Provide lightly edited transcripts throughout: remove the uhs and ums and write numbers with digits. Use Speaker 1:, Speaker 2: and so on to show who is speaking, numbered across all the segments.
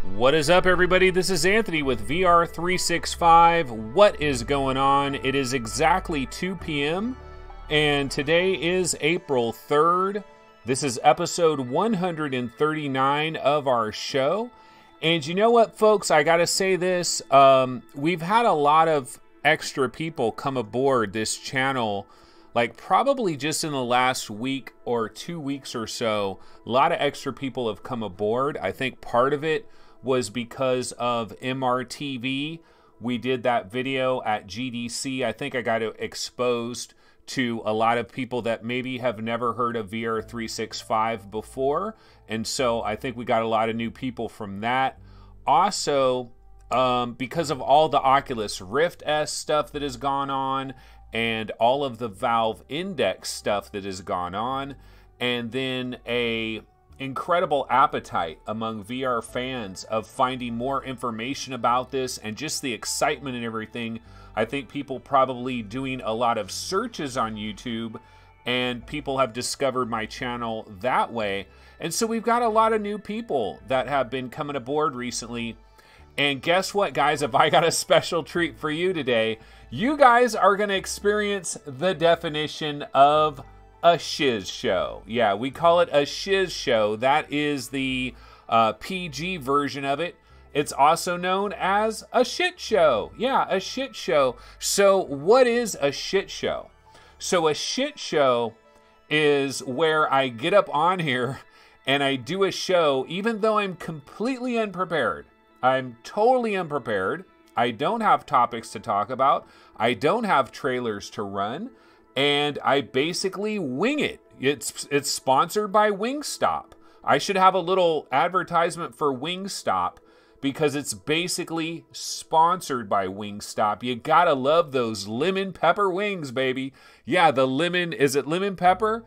Speaker 1: What is up, everybody? This is Anthony with VR365. What is going on? It is exactly 2 p.m. and today is April 3rd. This is episode 139 of our show. And you know what, folks? I gotta say this. We've had a lot of extra people come aboard this channel, like probably just in the last week or 2 weeks or so. A lot of extra people have come aboard. I think part of it was because of MRTV. We did that video at GDC. I think I got exposed to a lot of people that maybe have never heard of VR365 before. And so I think we got a lot of new people from that. Also, because of all the Oculus Rift S stuff that has gone on and all of the Valve Index stuff that has gone on, and then a incredible appetite among VR fans of finding more information about this and just the excitement and everything. I think people probably doing a lot of searches on YouTube, and people have discovered my channel that way. And so we've got a lot of new people that have been coming aboard recently. And guess what, guys? If I got a special treat for you today, you guys are going to experience the definition of a shiz show. Yeah, we call it a shiz show. That is the PG version of it. It's also known as a shit show. Yeah, a shit show. So what is a shit show? So a shit show is where I get up on here and I do a show even though I'm completely unprepared. I'm totally unprepared. I don't have topics to talk about. I don't have trailers to run. And I basically wing it. It's sponsored by Wingstop. I should have a little advertisement for Wingstop because it's basically sponsored by Wingstop. You gotta love those lemon pepper wings, baby. Yeah, the lemon, is it lemon pepper?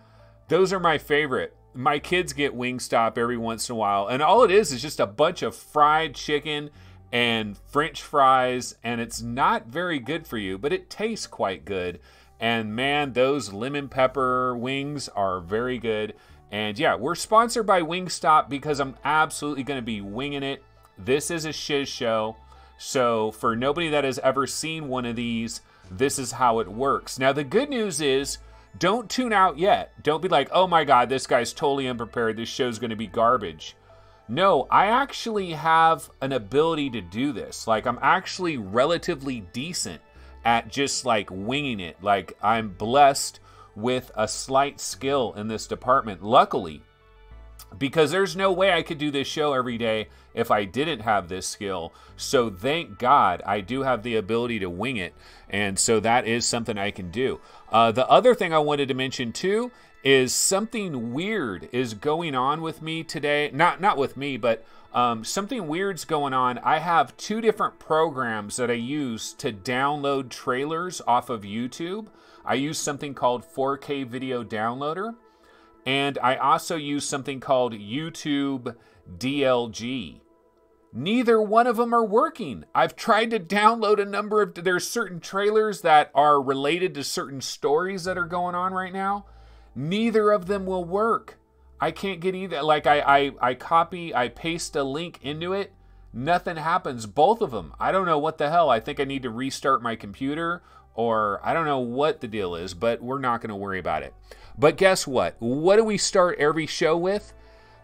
Speaker 1: Those are my favorite. My kids get Wingstop every once in a while. And all it is just a bunch of fried chicken and French fries. And it's not very good for you, but it tastes quite good. And man, those lemon pepper wings are very good. And yeah, we're sponsored by Wingstop because I'm absolutely going to be winging it. This is a shiz show. So for nobody that has ever seen one of these, this is how it works. Now, the good news is, don't tune out yet. Don't be like, oh my God, this guy's totally unprepared. This show's going to be garbage. No, I actually have an ability to do this. Like, I'm actually relatively decent at just like winging it. Like, I'm blessed with a slight skill in this department, luckily, because there's no way I could do this show every day if I didn't have this skill. So thank God I do have the ability to wing it. And so that is something I can do. The other thing I wanted to mention too is something weird is going on with me today. Not with me, but something weird's going on. I have two different programs that I use to download trailers off of YouTube. I use something called 4K Video Downloader, and I also use something called YouTube DLG. Neither one of them are working. I've tried to download a number of, there's certain trailers that are related to certain stories that are going on right now. Neither of them will work. I can't get either. Like I copy, I paste a link into it. Nothing happens. Both of them. I don't know what the hell. I think I need to restart my computer, or I don't know what the deal is, but we're not going to worry about it. But guess what? What do we start every show with?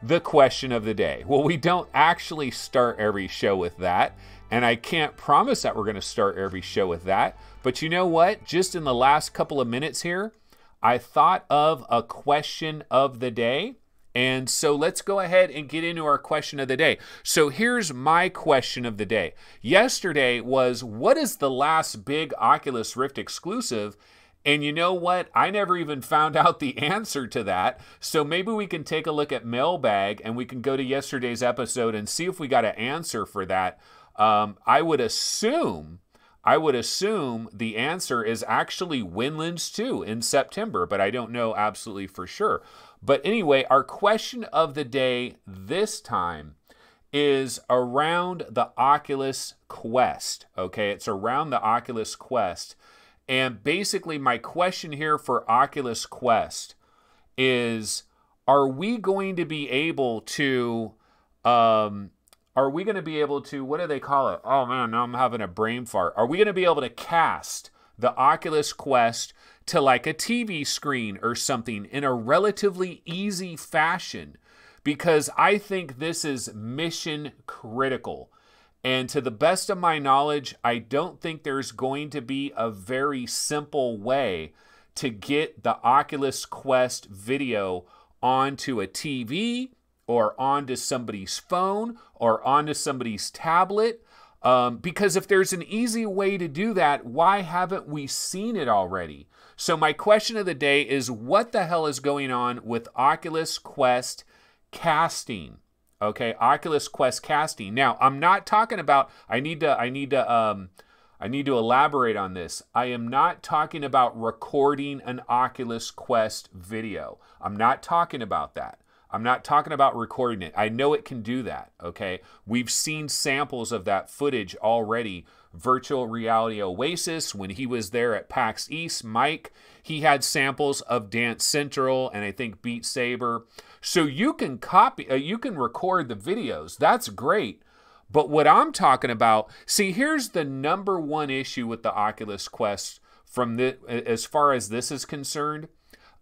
Speaker 1: The question of the day. Well, we don't actually start every show with that, and I can't promise that we're going to start every show with that. But you know what? Just in the last couple of minutes here, I thought of a question of the day. And so let's go ahead and get into our question of the day. So here's my question of the day. Yesterday was, what is the last big Oculus Rift exclusive? And you know what? I never even found out the answer to that. So maybe we can take a look at Mailbag and we can go to yesterday's episode and see if we got an answer for that. I would assume the answer is actually Winlands 2 in September, but I don't know absolutely for sure. But anyway, our question of the day this time is around the Oculus Quest. Okay, it's around the Oculus Quest. And basically my question here for Oculus Quest is, are we going to be able to are we going to be able to, what do they call it? Oh man, now I'm having a brain fart. Are we going to be able to cast the Oculus Quest to like a TV screen or something in a relatively easy fashion? Because I think this is mission critical. And to the best of my knowledge, I don't think there's going to be a very simple way to get the Oculus Quest video onto a TV or onto somebody's phone or onto somebody's tablet. Because if there's an easy way to do that, why haven't we seen it already? So my question of the day is, what the hell is going on with Oculus Quest Casting? Okay, Oculus Quest Casting. Now, I'm not talking about, I need to elaborate on this. I am not talking about recording an Oculus Quest video. I'm not talking about that. I'm not talking about recording it. I know it can do that, okay? We've seen samples of that footage already. Virtual Reality Oasis, when he was there at PAX East, Mike, he had samples of Dance Central and I think Beat Saber. So you can you can record the videos. That's great. But what I'm talking about, see, here's the #1 issue with the Oculus Quest as far as this is concerned.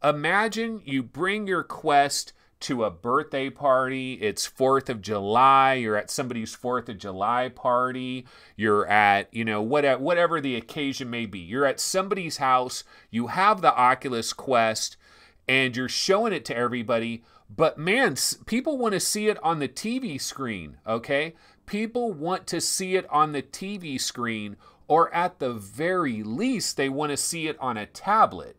Speaker 1: Imagine you bring your Quest to a birthday party. It's 4th of July. You're at somebody's 4th of July party. You're at, you know, whatever the occasion may be. You're at somebody's house. You have the Oculus Quest and you're showing it to everybody. But man, people want to see it on the TV screen, okay? People want to see it on the TV screen, or at the very least, they want to see it on a tablet.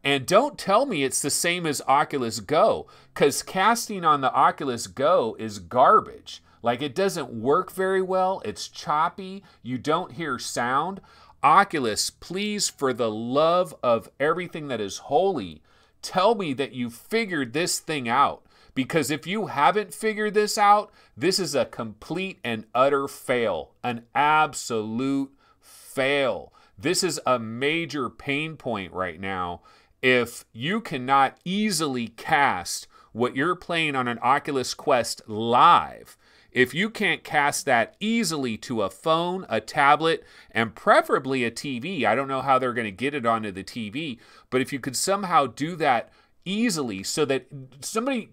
Speaker 1: And don't tell me it's the same as Oculus Go, because casting on the Oculus Go is garbage. Like, it doesn't work very well. It's choppy. You don't hear sound. Oculus, please, for the love of everything that is holy, tell me that you figured this thing out. Because if you haven't figured this out, this is a complete and utter fail. An absolute fail. This is a major pain point right now. If you cannot easily cast what you're playing on an Oculus Quest live, if you can't cast that easily to a phone, a tablet, and preferably a TV, I don't know how they're going to get it onto the TV, but if you could somehow do that easily so that somebody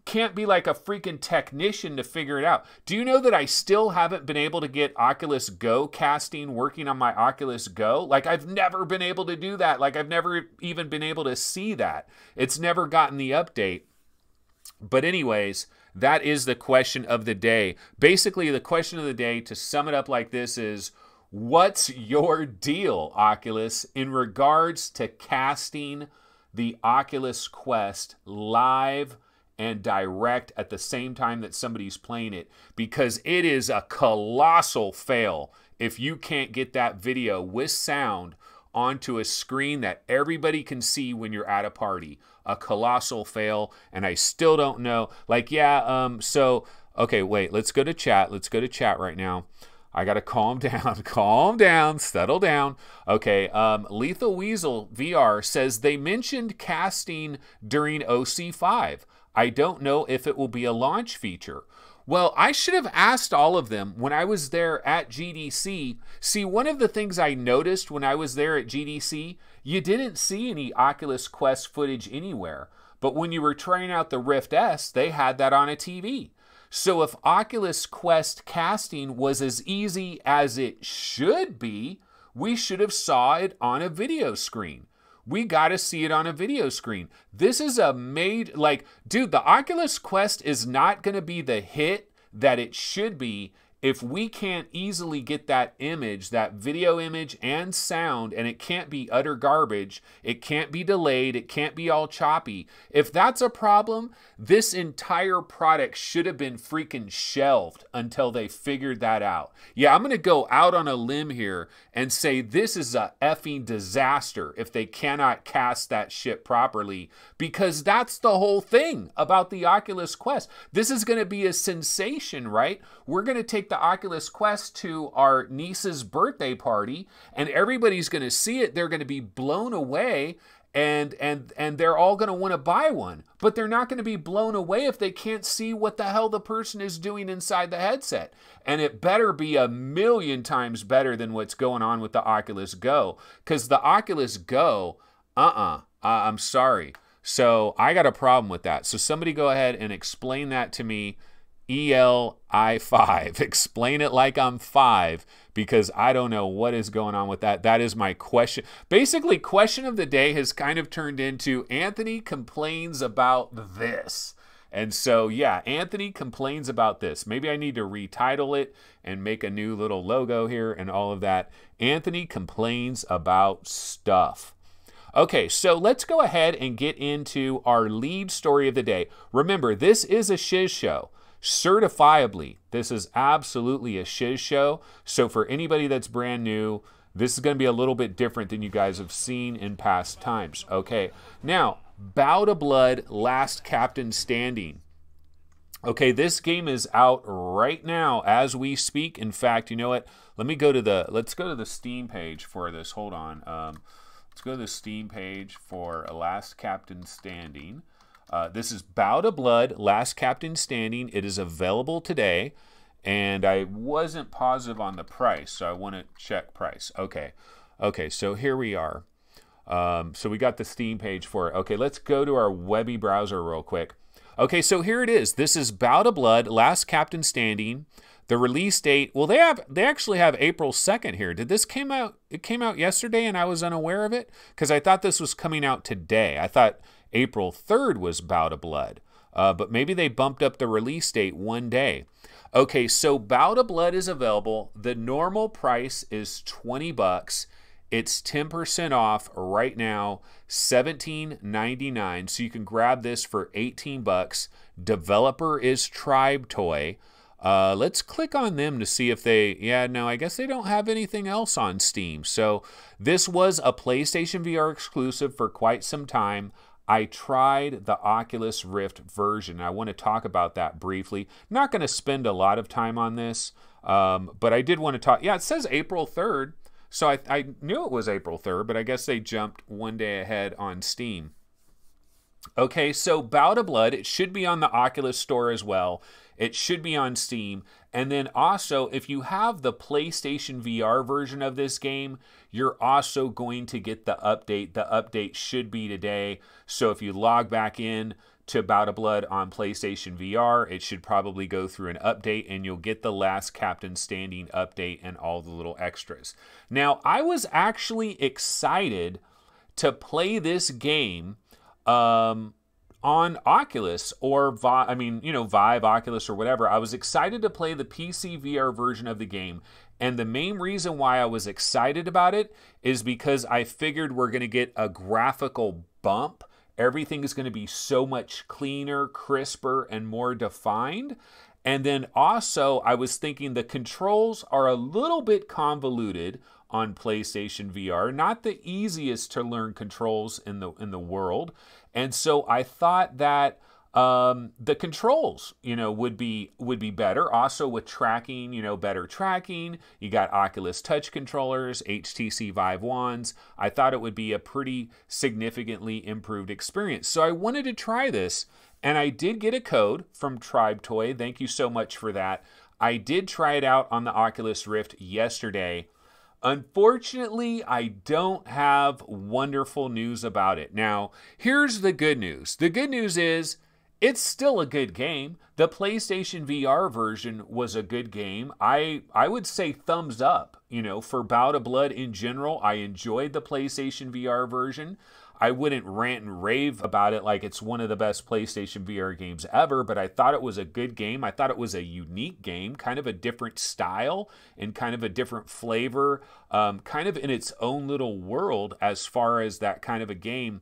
Speaker 1: can't be like a freaking technician to figure it out. Do you know that I still haven't been able to get Oculus Go casting working on my Oculus Go? Like, I've never been able to do that. Like, I've never even been able to see that. It's never gotten the update. But anyways, that is the question of the day. Basically, the question of the day, to sum it up like this, is what's your deal, Oculus, in regards to casting the Oculus Quest live and direct at the same time that somebody's playing it? Because it is a colossal fail if you can't get that video with sound onto a screen that everybody can see when you're at a party. A colossal fail, and I still don't know. Like, yeah, so, okay, wait, let's go to chat. Let's go to chat right now. I got to calm down, calm down, settle down. Okay, Lethal Weasel VR says they mentioned casting during OC5. I don't know if it will be a launch feature. Well, I should have asked all of them when I was there at GDC. See, one of the things I noticed when I was there at GDC, you didn't see any Oculus Quest footage anywhere. But when you were trying out the Rift S, they had that on a TV. So if Oculus Quest casting was as easy as it should be, we should have saw it on a video screen. We got to see it on a video screen. This is a like, dude, the Oculus Quest is not going to be the hit that it should be if we can't easily get that image, that video image and sound, and it can't be utter garbage, it can't be delayed, it can't be all choppy. If that's a problem, this entire product should have been freaking shelved until they figured that out. Yeah, I'm going to go out on a limb here and say this is a effing disaster if they cannot cast that shit properly, because that's the whole thing about the Oculus Quest. This is going to be a sensation, right? We're going to take the Oculus Quest to our niece's birthday party and everybody's going to see it. They're going to be blown away. and they're all going to want to buy one, but they're not going to be blown away if they can't see what the hell the person is doing inside the headset. And it better be 1,000,000 times better than what's going on with the Oculus Go, because the Oculus Go, I'm sorry. So I got a problem with that. So somebody go ahead and explain that to me. ELI5. Explain it like I'm 5, because I don't know what is going on with that. That is my question. Basically, question of the day has kind of turned into Anthony complains about this. And so, yeah, Anthony complains about this. Maybe I need to retitle it and make a new little logo here and all of that. Anthony complains about stuff. Okay, so let's go ahead and get into our lead story of the day. Remember, this is a shiz show. Certifiably, this is absolutely a shiz show. So for anybody that's brand new, this is going to be a little bit different than you guys have seen in past times. Okay, now, Bow to Blood, Last Captain Standing. Okay, this game is out right now as we speak. In fact, you know what? Let's go to the Steam page for this. Hold on. Let's go to the Steam page for Last Captain Standing. This is Bow to Blood, Last Captain Standing. It is available today, and I wasn't positive on the price, so I want to check price. Okay, so here we are. So we got the Steam page for it. Okay, let's go to our webby browser real quick. Okay, so here it is. This is Bow to Blood, Last Captain Standing. The release date, well, they actually have April 2nd here. Did this came out? It came out yesterday, and I was unaware of it, because I thought this was coming out today. I thought April 3rd was Bow to Blood, but maybe they bumped up the release date one day. Okay, so Bow to Blood is available. The normal price is $20. It's 10% off right now, $17.99. So you can grab this for $18. Developer is Tribe Toy. Let's click on them to see if they, I guess they don't have anything else on Steam. So this was a PlayStation VR exclusive for quite some time. I tried the Oculus Rift version. I want to talk about that briefly. Not going to spend a lot of time on this, but I did want to talk. Yeah, it says April 3rd. So I knew it was April 3rd, but I guess they jumped one day ahead on Steam. Okay, so Bow to Blood, it should be on the Oculus Store as well. It should be on Steam. And then also, if you have the PlayStation VR version of this game, you're also going to get the update. The update should be today. So if you log back in to Bow to Blood on PlayStation VR, it should probably go through an update, and you'll get the Last Captain Standing update and all the little extras. Now, I was actually excited to play this game on Oculus or Vive, Oculus, or whatever. I was excited to play the PC VR version of the game. And the main reason why I was excited about it is because I figured we're going to get a graphical bump. Everything is going to be so much cleaner, crisper, and more defined. And then also, I was thinking the controls are a little bit convoluted on PlayStation VR. Not the easiest to learn controls in the world. And so I thought that the controls, would be better. Also with tracking, better tracking. You got Oculus Touch controllers, HTC Vive wands. I thought it would be a pretty significantly improved experience. So I wanted to try this, and I did get a code from Tribe Toy. Thank you so much for that. I did try it out on the Oculus Rift yesterday. Unfortunately, I don't have wonderful news about it. Now, here's the good news. The good news is it's still a good game. The PlayStation VR version was a good game. I would say thumbs up, for Bow to Blood in general. I enjoyed the PlayStation VR version. I wouldn't rant and rave about it like it's one of the best PlayStation VR games ever, but I thought it was a good game. I thought it was a unique game, kind of a different style and kind of a different flavor, kind of in its own little world as far as that kind of a game.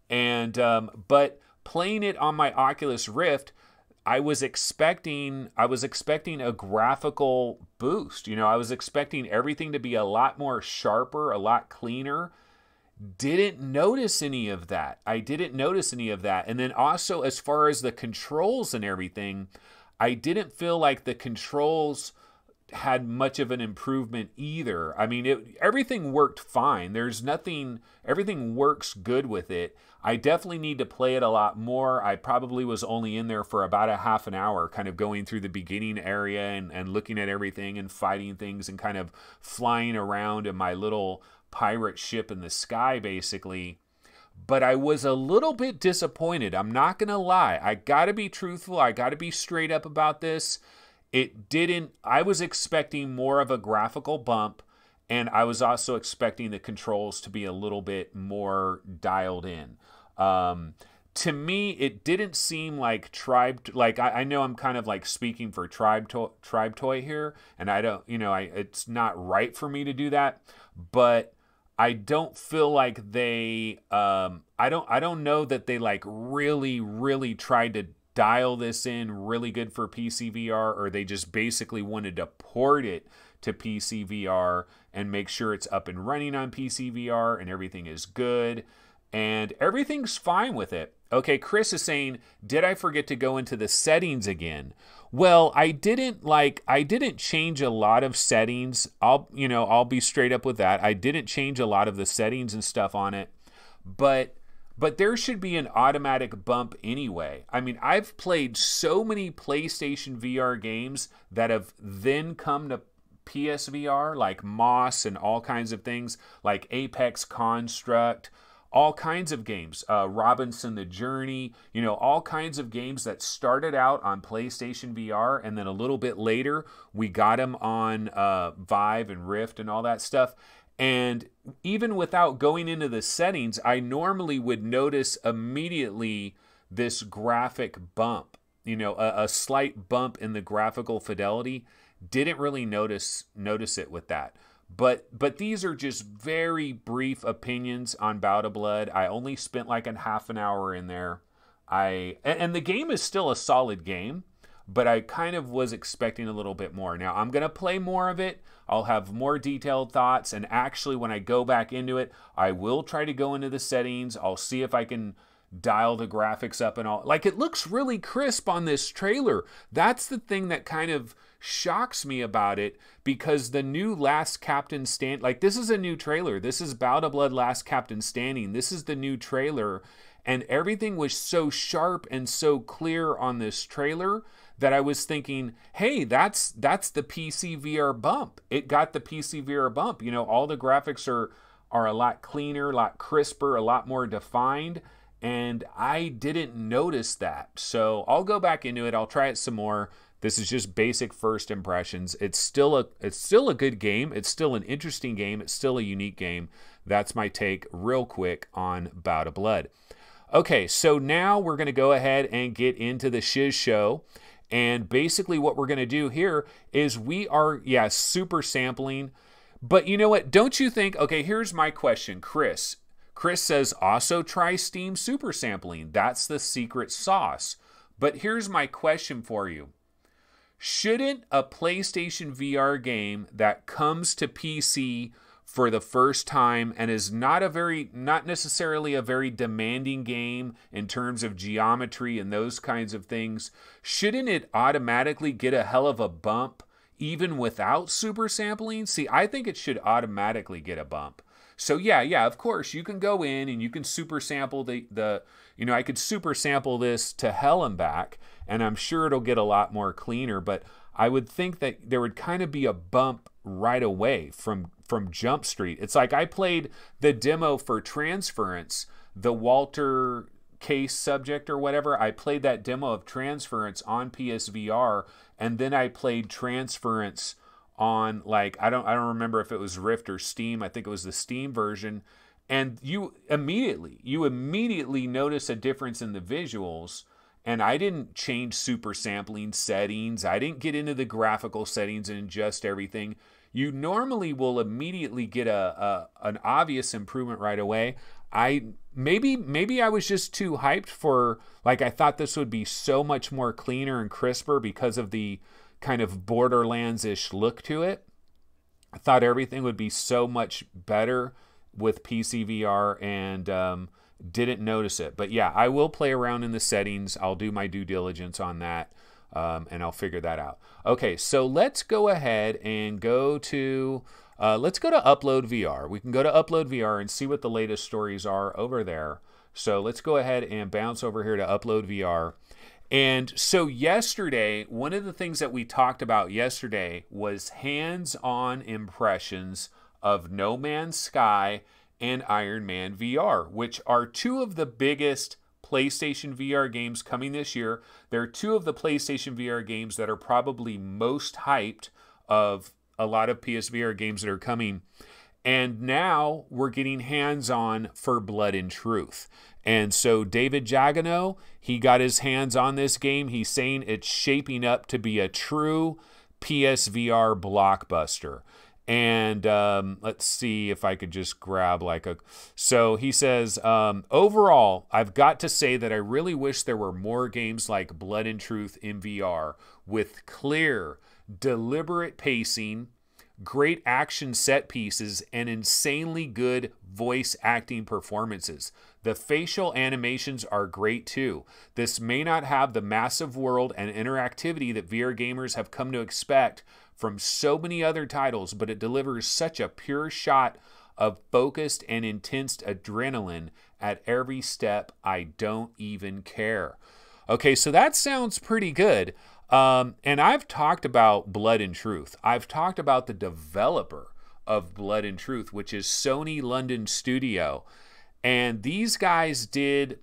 Speaker 1: And but playing it on my Oculus Rift, I was expecting a graphical boost. I was expecting everything to be a lot more sharper, a lot cleaner. Didn't notice any of that. I didn't notice any of that. And then also, as far as the controls and everything, I didn't feel like the controls had much of an improvement either. I mean, everything worked fine. There's nothing, everything works good with it. I definitely need to play it a lot more. I probably was only in there for about a half an hour, kind of going through the beginning area and looking at everything and fighting things and kind of flying around in my little pirate ship in the sky, basically. But I was a little bit disappointed. I'm not going to lie. I got to be truthful. I got to be straight up about this. It didn't, I was expecting more of a graphical bump, and I was also expecting the controls to be a little bit more dialed in. To me, it didn't seem like I know I'm kind of like speaking for Tribe Toy here, and I don't, it's not right for me to do that, but I don't feel like they, I don't know that they like really tried to dial this in really good for PC VR, or they just basically wanted to port it to PC VR and make sure it's up and running on PC VR and everything is good and everything's fine with it. Okay, Chris is saying, did I forget to go into the settings again? Well, I didn't change a lot of settings. I'll be straight up with that. I didn't change a lot of the settings and stuff on it, but there should be an automatic bump anyway. I mean, I've played so many PlayStation VR games that have then come to PSVR, like Moss and all kinds of things, like Apex Construct, all kinds of games, Robinson the Journey, all kinds of games that started out on PlayStation VR, and then a little bit later, we got them on Vive and Rift and all that stuff. And even without going into the settings, I normally would notice immediately this graphic bump, a slight bump in the graphical fidelity. Didn't really notice it with that. But these are just very brief opinions on Bout of Blood. I only spent like a half an hour in there. And the game is still a solid game, but I kind of was expecting a little bit more. Now, I'm going to play more of it. I'll have more detailed thoughts, and actually when I go back into it, I will try to go into the settings. I'll see if I can dial the graphics up and all. Like, it looks really crisp on this trailer. That's the thing that kind of shocks me about it, because the new Last Captain Stand, like, this is a new trailer. This is Bout of Blood Last Captain Standing. This is the new trailer, and everything was so sharp and so clear on this trailer that I was thinking, hey, that's the PC VR bump. It got the PC VR bump. All the graphics are a lot cleaner, a lot crisper, a lot more defined, and I didn't notice that. So I'll go back into it. I'll try it some more. This is just basic first impressions. It's still a good game. It's still an interesting game. It's still a unique game. That's my take real quick on Bout of Blood. Okay, so now we're going to go ahead and get into the shiz show. And basically what we're going to do here is we are, super sampling. But you know what? Don't you think, okay, here's my question, Chris. Chris says, also try Steam super sampling. That's the secret sauce. But here's my question for you. Shouldn't a PlayStation VR game that comes to PC for the first time and is not necessarily a very demanding game in terms of geometry and those kinds of things, shouldn't it automatically get a hell of a bump even without super sampling? See, I think it should automatically get a bump. So yeah, of course, you can go in and you can super sample I could super sample this to hell and back, and I'm sure it'll get a lot more cleaner, but I would think that there would kind of be a bump right away from Jump Street. It's like I played the demo for Transference, the Walter Case subject or whatever. I played that demo of Transference on PSVR, and then I played Transference on, like, I don't remember if it was Rift or Steam. I think it was the Steam version. And you immediately notice a difference in the visuals. And I didn't change super sampling settings. I didn't get into the graphical settings and adjust everything. You normally will immediately get an obvious improvement right away. Maybe I was just too hyped for, like, I thought this would be so much more cleaner and crisper because of the kind of Borderlands-ish look to it. I thought everything would be so much better with PC VR, and didn't notice it. But yeah, I will play around in the settings. I'll do my due diligence on that. and I'll figure that out. Okay, so let's go ahead and go to let's go to UploadVR. We can go to UploadVR and see what the latest stories are over there. So let's go ahead and bounce over here to UploadVR. And so yesterday, one of the things that we talked about yesterday was hands-on impressions of No Man's Sky and Iron Man VR, which are two of the biggest PlayStation VR games coming this year. They're two of the PlayStation VR games that are probably most hyped of a lot of PSVR games that are coming. And now we're getting hands-on for Blood and Truth. And so David Jagano, he got his hands on this game. He's saying it's shaping up to be a true PSVR blockbuster. And let's see if I could just grab like a... So he says, overall, I've got to say that I really wish there were more games like Blood and Truth in VR with clear, deliberate pacing, great action set pieces, and insanely good voice acting performances. The facial animations are great too. This may not have the massive world and interactivity that VR gamers have come to expect from so many other titles, but it delivers such a pure shot of focused and intense adrenaline at every step. I don't even care. Okay, so that sounds pretty good. And I've talked about Blood and Truth. I've talked about the developer of Blood and Truth, which is Sony London Studio. And these guys did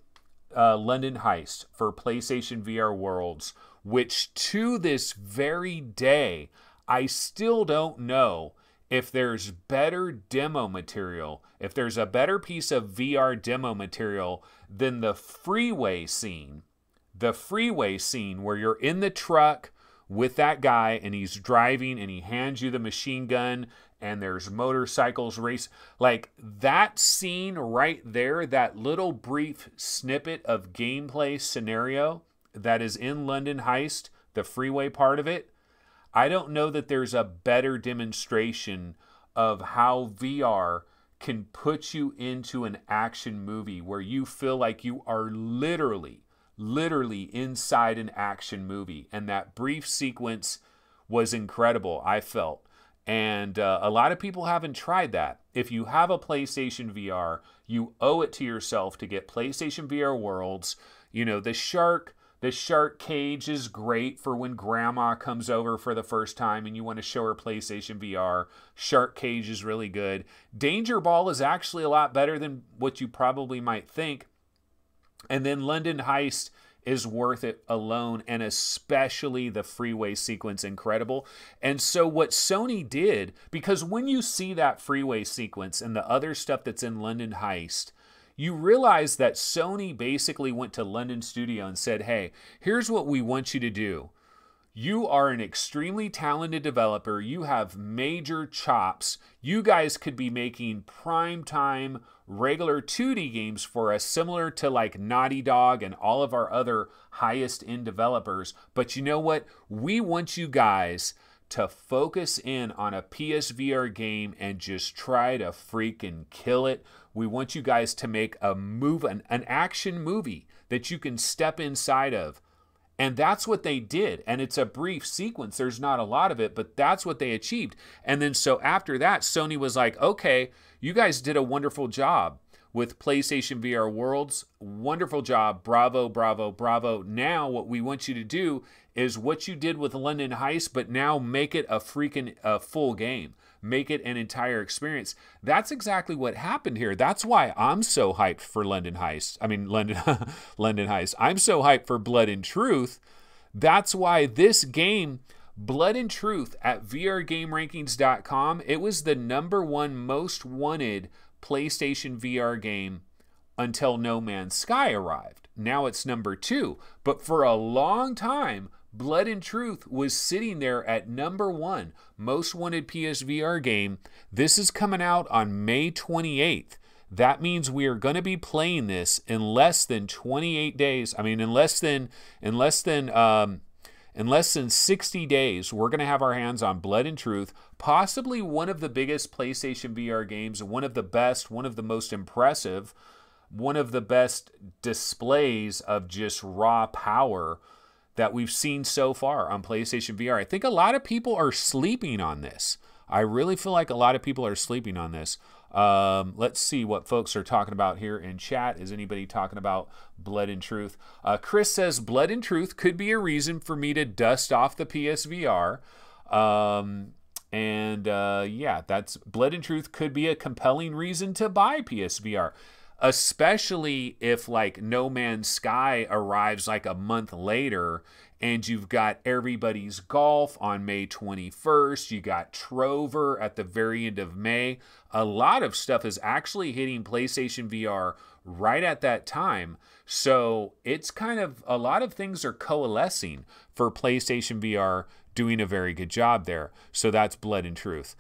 Speaker 1: London Heist for PlayStation VR Worlds, which to this very day, I still don't know if there's better demo material, if there's a better piece of VR demo material than the freeway scene. The freeway scene where you're in the truck with that guy and he's driving and he hands you the machine gun and there's motorcycles race. Like that scene right there, that little brief snippet of gameplay scenario that is in London Heist, the freeway part of it, I don't know that there's a better demonstration of how VR can put you into an action movie where you feel like you are literally inside an action movie. And that brief sequence was incredible, I felt. And a lot of people haven't tried that. If you have a PlayStation VR, you owe it to yourself to get PlayStation VR Worlds. You know, the shark cage is great for when grandma comes over for the first time and you want to show her PlayStation VR. Shark cage is really good. Danger Ball is actually a lot better than what you probably might think. And then London Heist is worth it alone, and especially the freeway sequence, incredible. And so what Sony did, because when you see that freeway sequence and the other stuff that's in London Heist, you realize that Sony basically went to London Studio and said, hey, here's what we want you to do. You are an extremely talented developer. You have major chops. You guys could be making prime-time regular 2D games for us, similar to like Naughty Dog and all of our other highest-end developers. But you know what? We want you guys to focus in on a PSVR game and just try to freaking kill it. We want you guys to make a an action movie that you can step inside of. And that's what they did. And it's a brief sequence. There's not a lot of it, but that's what they achieved. And then so after that, Sony was like, okay, you guys did a wonderful job with PlayStation VR Worlds. Wonderful job. Bravo, bravo, bravo. Now what we want you to do is what you did with London Heist, but now make it a freaking full game. Make it an entire experience. That's exactly what happened here. That's why I'm so hyped for London Heist. I mean, London Heist. I'm so hyped for Blood and Truth. That's why this game, Blood and Truth, at VRGameRankings.com, it was the #1 most wanted PlayStation VR game until No Man's Sky arrived. Now it's #2. But for a long time, Blood and Truth was sitting there at #1 most wanted PSVR game. This is coming out on May 28th. That means we are going to be playing this in less than 28 days. I mean, in less than 60 days, we're going to have our hands on Blood and Truth, possibly one of the biggest PlayStation VR games, one of the best, one of the most impressive, one of the best displays of just raw power that we've seen so far on PlayStation VR. I think a lot of people are sleeping on this. I really feel like a lot of people are sleeping on this. Let's see what folks are talking about here in chat. Is anybody talking about Blood and Truth? Chris says, Blood and Truth could be a reason for me to dust off the PSVR. Yeah, that's Blood and Truth could be a compelling reason to buy PSVR. Especially if like No Man's Sky arrives like a month later and you've got Everybody's Golf on May 21st. You got Trover at the very end of May. A lot of stuff is actually hitting PlayStation VR right at that time. So it's kind of, a lot of things are coalescing for PlayStation VR doing a very good job there. So that's Blood and Truth.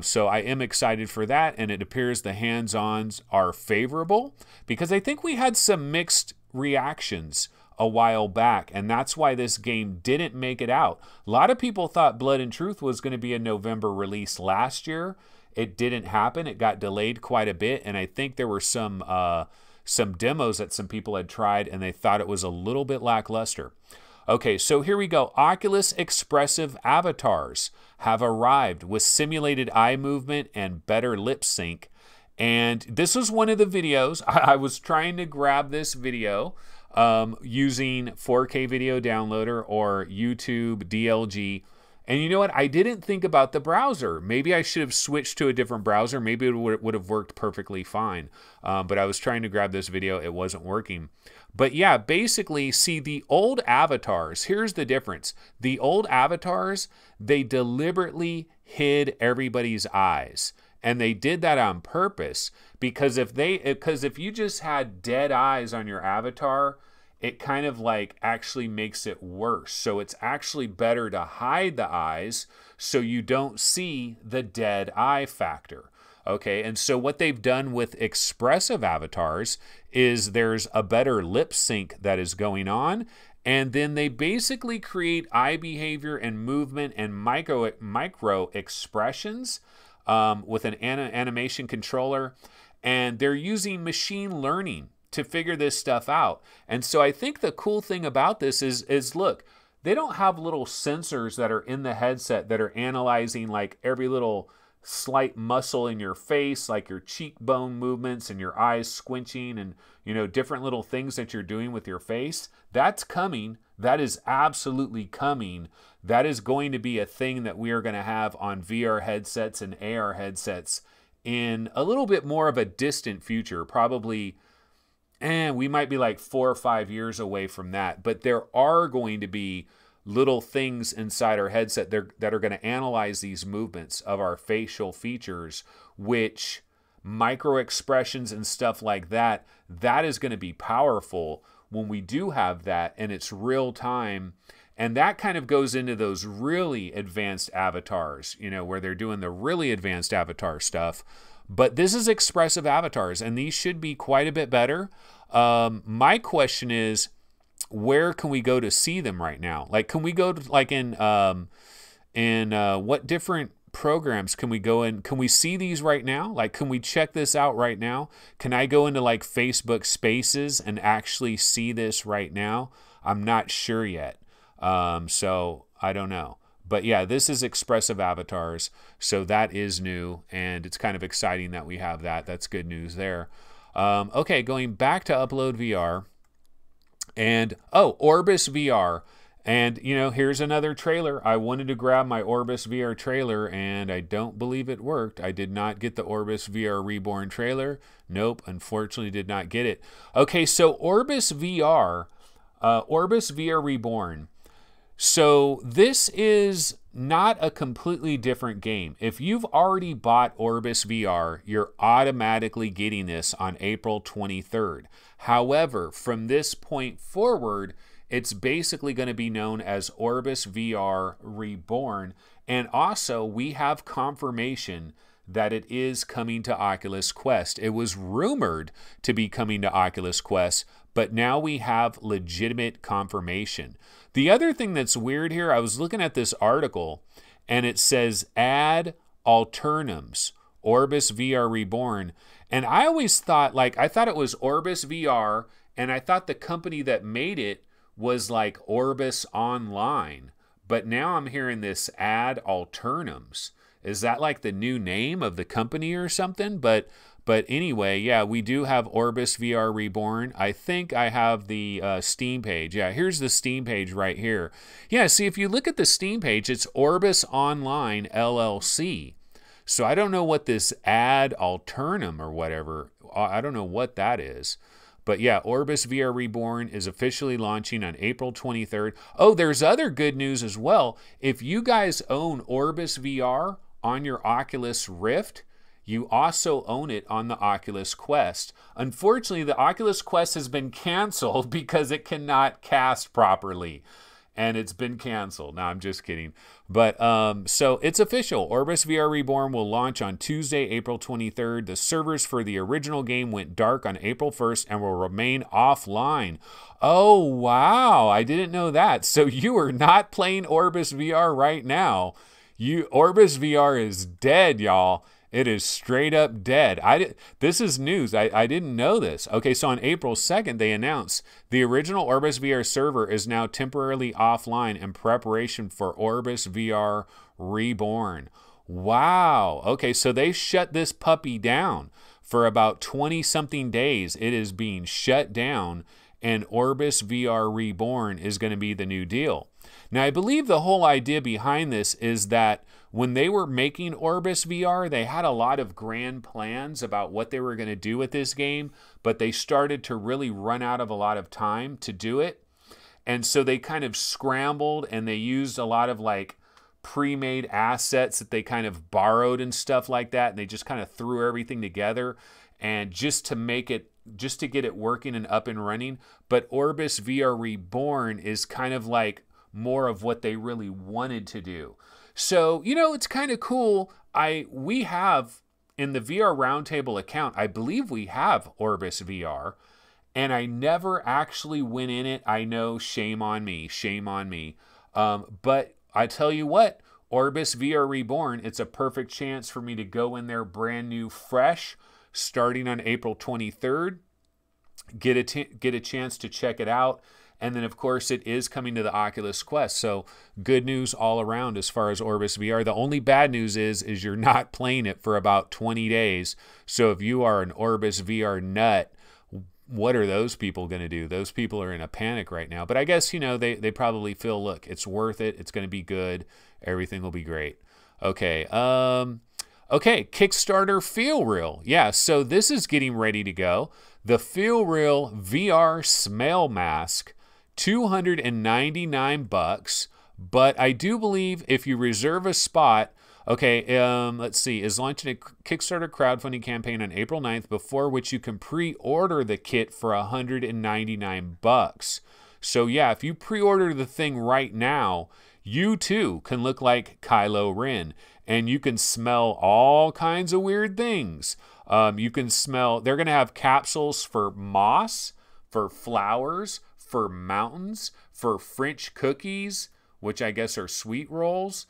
Speaker 1: So I am excited for that, and it appears the hands-ons are favorable because I think we had some mixed reactions a while back, and that's why this game didn't make it out. A lot of people thought Blood and Truth was going to be a November release last year. It didn't happen. It got delayed quite a bit, and I think there were some demos that some people had tried, and they thought it was a little bit lackluster. Okay, so here we go. Oculus Expressive avatars have arrived with simulated eye movement and better lip sync. And this was one of the videos. I was trying to grab this video using 4K Video Downloader or YouTube DLG. And you know what? I didn't think about the browser. Maybe I should have switched to a different browser. Maybe it would have worked perfectly fine. But I was trying to grab this video. It wasn't working. But yeah, basically, see the old avatars. Here's the difference. The old avatars, they deliberately hid everybody's eyes. And they did that on purpose because if you just had dead eyes on your avatar, it kind of like actually makes it worse. So it's actually better to hide the eyes so you don't see the dead eye factor. Okay, and so what they've done with expressive avatars is there's a better lip sync that is going on, and then they basically create eye behavior and movement and micro expressions with an animation controller, and they're using machine learning to figure this stuff out. And so I think the cool thing about this is look, they don't have little sensors that are in the headset that are analyzing like every little slight muscle in your face, like your cheekbone movements and your eyes squinching and, you know, different little things that you're doing with your face. That's coming. That is absolutely coming. That is going to be a thing that we are going to have on VR headsets and AR headsets in a little bit more of a distant future. Probably, we might be like 4 or 5 years away from that. But there are going to be little things inside our headset that are going to analyze these movements of our facial features, which micro expressions and stuff like that, that is going to be powerful when we do have that and it's real time. And that kind of goes into those really advanced avatars, you know, where they're doing the really advanced avatar stuff. But this is expressive avatars, and these should be quite a bit better. My question is, where can we go to see them right now? Like, can we go to like in what different programs can we go in? Can we see these right now? Like, can we check this out right now? Can I go into like Facebook Spaces and actually see this right now? I'm not sure yet. So I don't know. But yeah, this is expressive avatars. So that is new, and it's kind of exciting that we have that. That's good news there. Okay, going back to UploadVR. And, OrbusVR. And, you know, here's another trailer. I wanted to grab my OrbusVR trailer, and I don't believe it worked. I did not get the OrbusVR Reborn trailer. Nope, unfortunately did not get it. Okay, so OrbusVR Reborn. So this is not a completely different game. If you've already bought OrbusVR, you're automatically getting this on April 23rd. However, from this point forward, it's basically going to be known as OrbusVR Reborn. And also, we have confirmation that it is coming to Oculus Quest. It was rumored to be coming to Oculus Quest, but now we have legitimate confirmation. The other thing that's weird here, I was looking at this article, and it says ad alternums, OrbusVR Reborn. And I always thought, like, I thought it was OrbusVR, and I thought the company that made it was like Orbis Online, but now I'm hearing this Ad Alternums. Is that like the new name of the company or something? But anyway, yeah, we do have Orbus VR Reborn. I think I have the Steam page. Yeah, here's the Steam page right here. Yeah, see, if you look at the Steam page, it's Orbis Online LLC. So I don't know what this Ad Alternum or whatever, I don't know what that is. But yeah, Orbus VR Reborn is officially launching on April 23rd. Oh, there's other good news as well. If you guys own Orbus VR on your Oculus Rift, you also own it on the Oculus Quest. Unfortunately, the Oculus Quest has been canceled because it cannot cast properly. And it's been canceled. No, I'm just kidding. But so it's official. Orbus VR Reborn will launch on Tuesday, April 23rd. The servers for the original game went dark on April 1st and will remain offline. Oh, wow. I didn't know that. So you are not playing Orbus VR right now. Orbus VR is dead, y'all. It is straight up dead. This is news. I didn't know this. Okay, so on April 2nd, they announced the original Orbus VR server is now temporarily offline in preparation for Orbus VR Reborn. Wow. Okay, so they shut this puppy down for about 20-something days. It is being shut down, and Orbus VR Reborn is going to be the new deal. Now, I believe the whole idea behind this is that when they were making Orbus VR, they had a lot of grand plans about what they were going to do with this game, but they started to really run out of a lot of time to do it. And so they kind of scrambled, and they used a lot of like pre-made assets that they kind of borrowed and stuff like that. And they just kind of threw everything together and just to get it working and up and running. But Orbus VR Reborn is kind of like more of what they really wanted to do. So, you know, it's kind of cool. We have in the VR Roundtable account, I believe we have Orbus VR, and I never actually went in it. I know, shame on me, shame on me. But I tell you what, Orbus VR Reborn, it's a perfect chance for me to go in there brand new, fresh, starting on April 23rd, get a chance to check it out. And then, of course, it is coming to the Oculus Quest. So good news all around as far as Orbus VR. The only bad news is you're not playing it for about 20 days. So if you are an Orbus VR nut, what are those people going to do? Those people are in a panic right now. But I guess, you know, they probably feel, look, it's worth it. It's going to be good. Everything will be great. Okay. Okay, Kickstarter Feel Real. Yeah, so this is getting ready to go. The Feel Real VR Smell Mask. $299, but I do believe if you reserve a spot, okay, let's see, is launching a Kickstarter crowdfunding campaign on April 9th, before which you can pre-order the kit for $199. So yeah, if you pre-order the thing right now, you too can look like Kylo Ren, and you can smell all kinds of weird things. You can smell, they're going to have capsules for moss, for flowers, for mountains, for French cookies, which I guess are sweet rolls,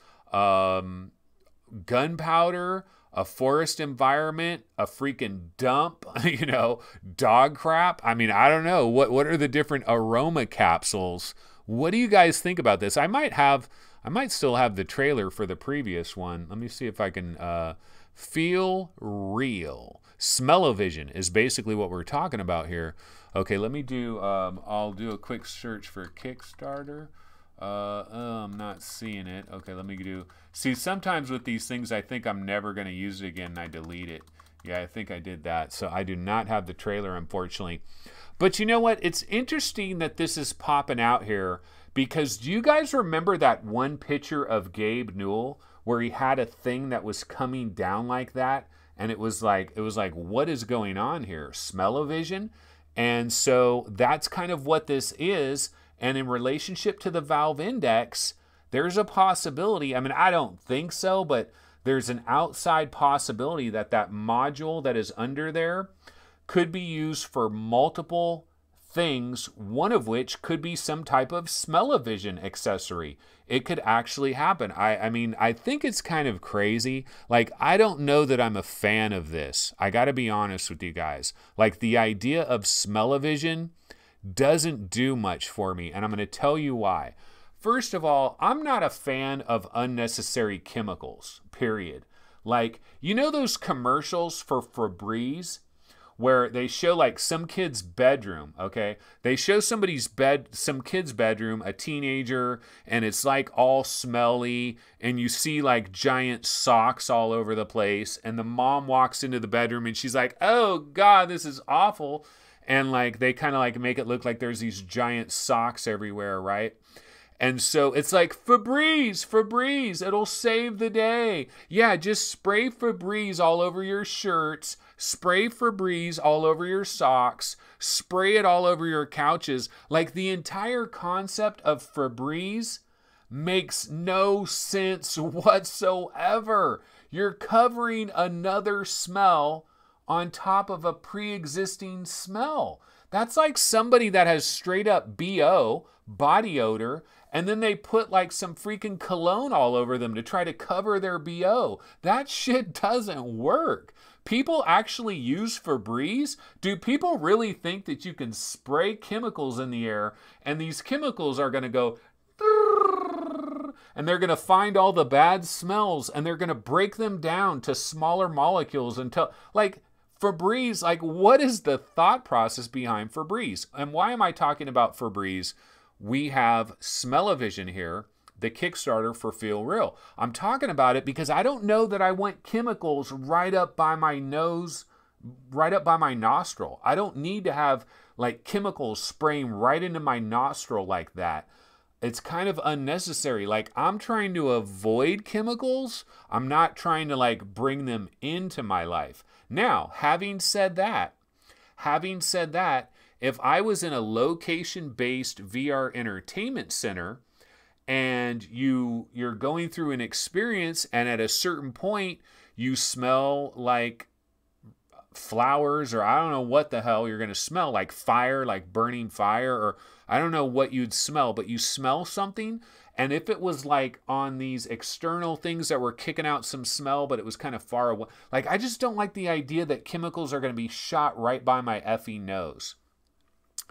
Speaker 1: gunpowder, a forest environment, a freaking dump, you know, dog crap. I mean, I don't know. What are the different aroma capsules? What do you guys think about this? I might still have the trailer for the previous one. Let me see if I can Feel Real. Smello-Vision is basically what we're talking about here. Okay, let me do, I'll do a quick search for Kickstarter. I'm not seeing it. Okay, let me do, see, sometimes with these things, I think I'm never going to use it again, and I delete it. Yeah, I think I did that. So I do not have the trailer, unfortunately. But you know what? It's interesting that this is popping out here, because do you guys remember that one picture of Gabe Newell where he had a thing that was coming down like that? And it was like, what is going on here? Smello-Vision? And so that's kind of what this is. And in relationship to the Valve Index, there's a possibility. I mean, I don't think so, but there's an outside possibility that that module that is under there could be used for multiple things, one of which could be some type of Smello-Vision accessory. It could actually happen. I mean, I think it's kind of crazy. Like, I don't know that I'm a fan of this. I got to be honest with you guys. Like, the idea of Smello-Vision doesn't do much for me, and I'm going to tell you why. First of all, I'm not a fan of unnecessary chemicals, period. Like, you know those commercials for Febreze where they show like some kid's bedroom, okay? They show some kid's bedroom, a teenager, and it's like all smelly, and you see like giant socks all over the place, and the mom walks into the bedroom and she's like, oh God, this is awful. And like they kind of like make it look like there's these giant socks everywhere, right? And so it's like, Febreze, it'll save the day. Yeah, just spray Febreze all over your shirts, spray Febreze all over your socks, spray it all over your couches. Like, the entire concept of Febreze makes no sense whatsoever. You're covering another smell on top of a pre-existing smell. That's like somebody that has straight up BO, body odor, and then they put like some freaking cologne all over them to try to cover their BO. That shit doesn't work. People actually use Febreze? Do people really think that you can spray chemicals in the air and these chemicals are going to go and they're going to find all the bad smells and they're going to break them down to smaller molecules until, like, Febreze, like, what is the thought process behind Febreze? And why am I talking about Febreze? We have Smello-Vision here, the Kickstarter for Feel Real. I'm talking about it because I don't know that I want chemicals right up by my nose, right up by my nostril. I don't need to have like chemicals spraying right into my nostril like that. It's kind of unnecessary. Like, I'm trying to avoid chemicals. I'm not trying to like bring them into my life. Now, having said that, if I was in a location-based VR entertainment center and you're going through an experience and at a certain point you smell like flowers, or I don't know what the hell you're going to smell, like fire, like burning fire, or I don't know what you'd smell, but you smell something. And if it was like on these external things that were kicking out some smell, but it was kind of far away, like, I just don't like the idea that chemicals are going to be shot right by my effing nose.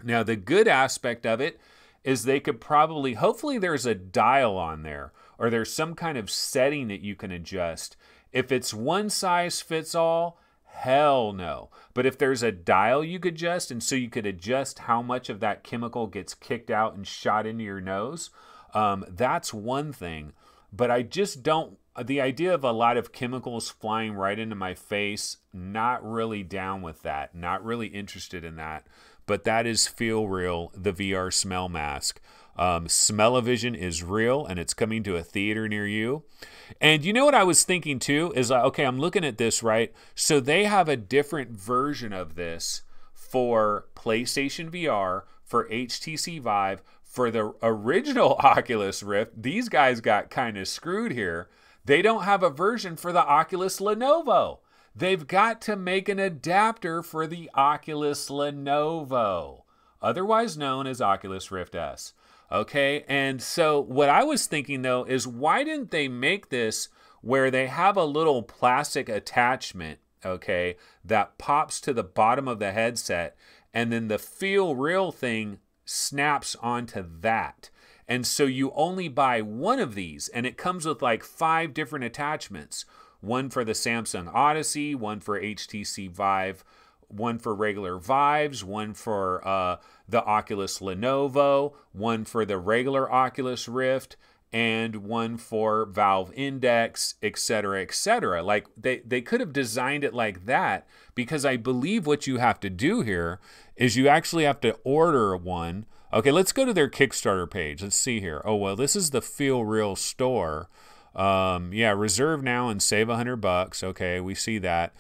Speaker 1: Now, the good aspect of it is they could probably, hopefully there's a dial on there, or there's some kind of setting that you can adjust. If it's one size fits all, hell no. But if there's a dial you could adjust, and so you could adjust how much of that chemical gets kicked out and shot into your nose, that's one thing. But I just don't, the idea of a lot of chemicals flying right into my face, not really down with that, not really interested in that. But that is Feel Real, the VR smell mask. Smello-Vision is real, and it's coming to a theater near you. And you know what I was thinking too is, okay, I'm looking at this, right? So they have a different version of this for PlayStation VR, for HTC Vive, for the original Oculus Rift. These guys got kind of screwed here. They don't have a version for the Oculus Lenovo. They've got to make an adapter for the Oculus Lenovo, otherwise known as Oculus Rift S. Okay, and so what I was thinking though is, why didn't they make this where they have a little plastic attachment, okay, that pops to the bottom of the headset, and then the Feel Real thing snaps onto that. And so you only buy one of these, and it comes with like 5 different attachments. One for the Samsung Odyssey, one for HTC Vive, one for regular Vives, one for the Oculus Lenovo, one for the regular Oculus Rift, and one for Valve Index, etc., etc. Like, they could have designed it like that, because I believe what you have to do here is you actually have to order one. Okay, let's go to their Kickstarter page. Let's see here. Oh, well, this is the Feel Real store. Yeah, reserve now and save $100. Okay, we see that.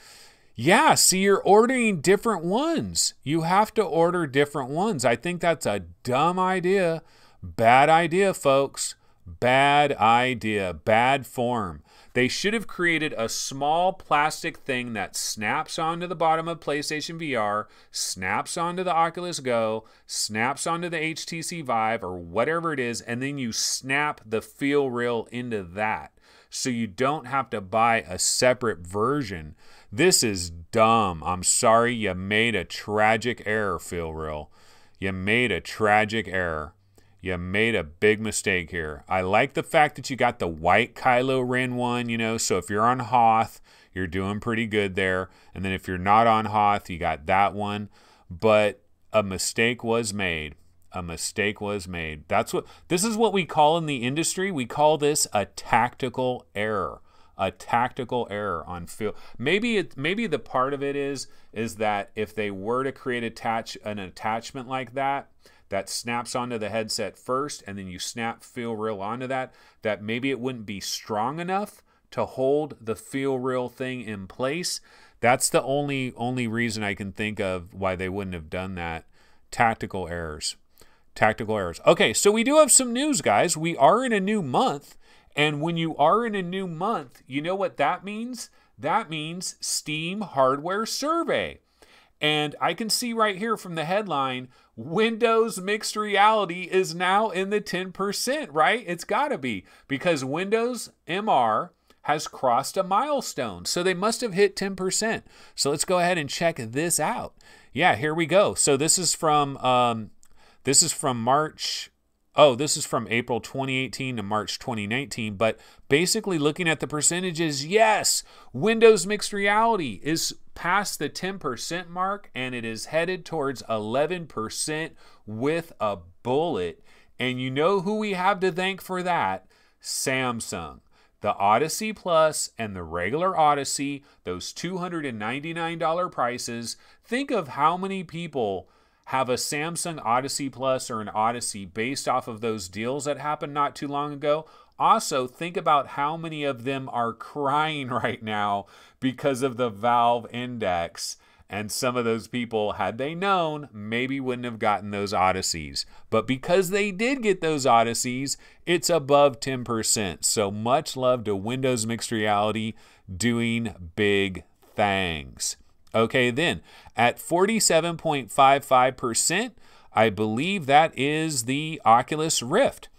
Speaker 1: Yeah, see, you're ordering different ones. You have to order different ones. I think that's a dumb idea. Bad idea, folks. Bad idea. Bad form. They should have created a small plastic thing that snaps onto the bottom of PlayStation VR, snaps onto the Oculus Go, snaps onto the HTC Vive, or whatever it is, and then you snap the Feel Real into that, so you don't have to buy a separate version. This is dumb. I'm sorry, you made a tragic error, Feel Real. You made a tragic error. You made a big mistake here. I like the fact that you got the white Kylo Ren one, you know, so if you're on Hoth, you're doing pretty good there. And then if you're not on Hoth, you got that one. But a mistake was made. A mistake was made. This is what we call in the industry. We call this a tactical error. A tactical error on field. Maybe the part of it is that if they were to create an attachment like that snaps onto the headset first, and then you snap Feel Real onto that maybe it wouldn't be strong enough to hold the Feel Real thing in place. That's the only reason I can think of why they wouldn't have done that. Tactical errors. Tactical errors. Okay, so we do have some news, guys. We are in a new month, and when you are in a new month, you know what that means? That means Steam Hardware Survey. And I can see right here from the headline, Windows Mixed Reality is now in the 10%, right? It's got to be, because Windows MR has crossed a milestone. So they must have hit 10%. So let's go ahead and check this out. Yeah, here we go. So this is from March. Oh, this is from April 2018 to March 2019. But basically looking at the percentages, yes, Windows Mixed Reality is past the 10% mark, and it is headed towards 11% with a bullet. And you know who we have to thank for that? Samsung. The Odyssey Plus and the regular Odyssey, those $299 prices. Think of how many people have a Samsung Odyssey Plus or an Odyssey based off of those deals that happened not too long ago. Also, think about how many of them are crying right now because of the Valve Index. And some of those people, had they known, maybe wouldn't have gotten those Odysseys. But because they did get those Odysseys, it's above 10%. So much love to Windows Mixed Reality doing big things. Okay, then at 47.55%, I believe that is the Oculus Rift.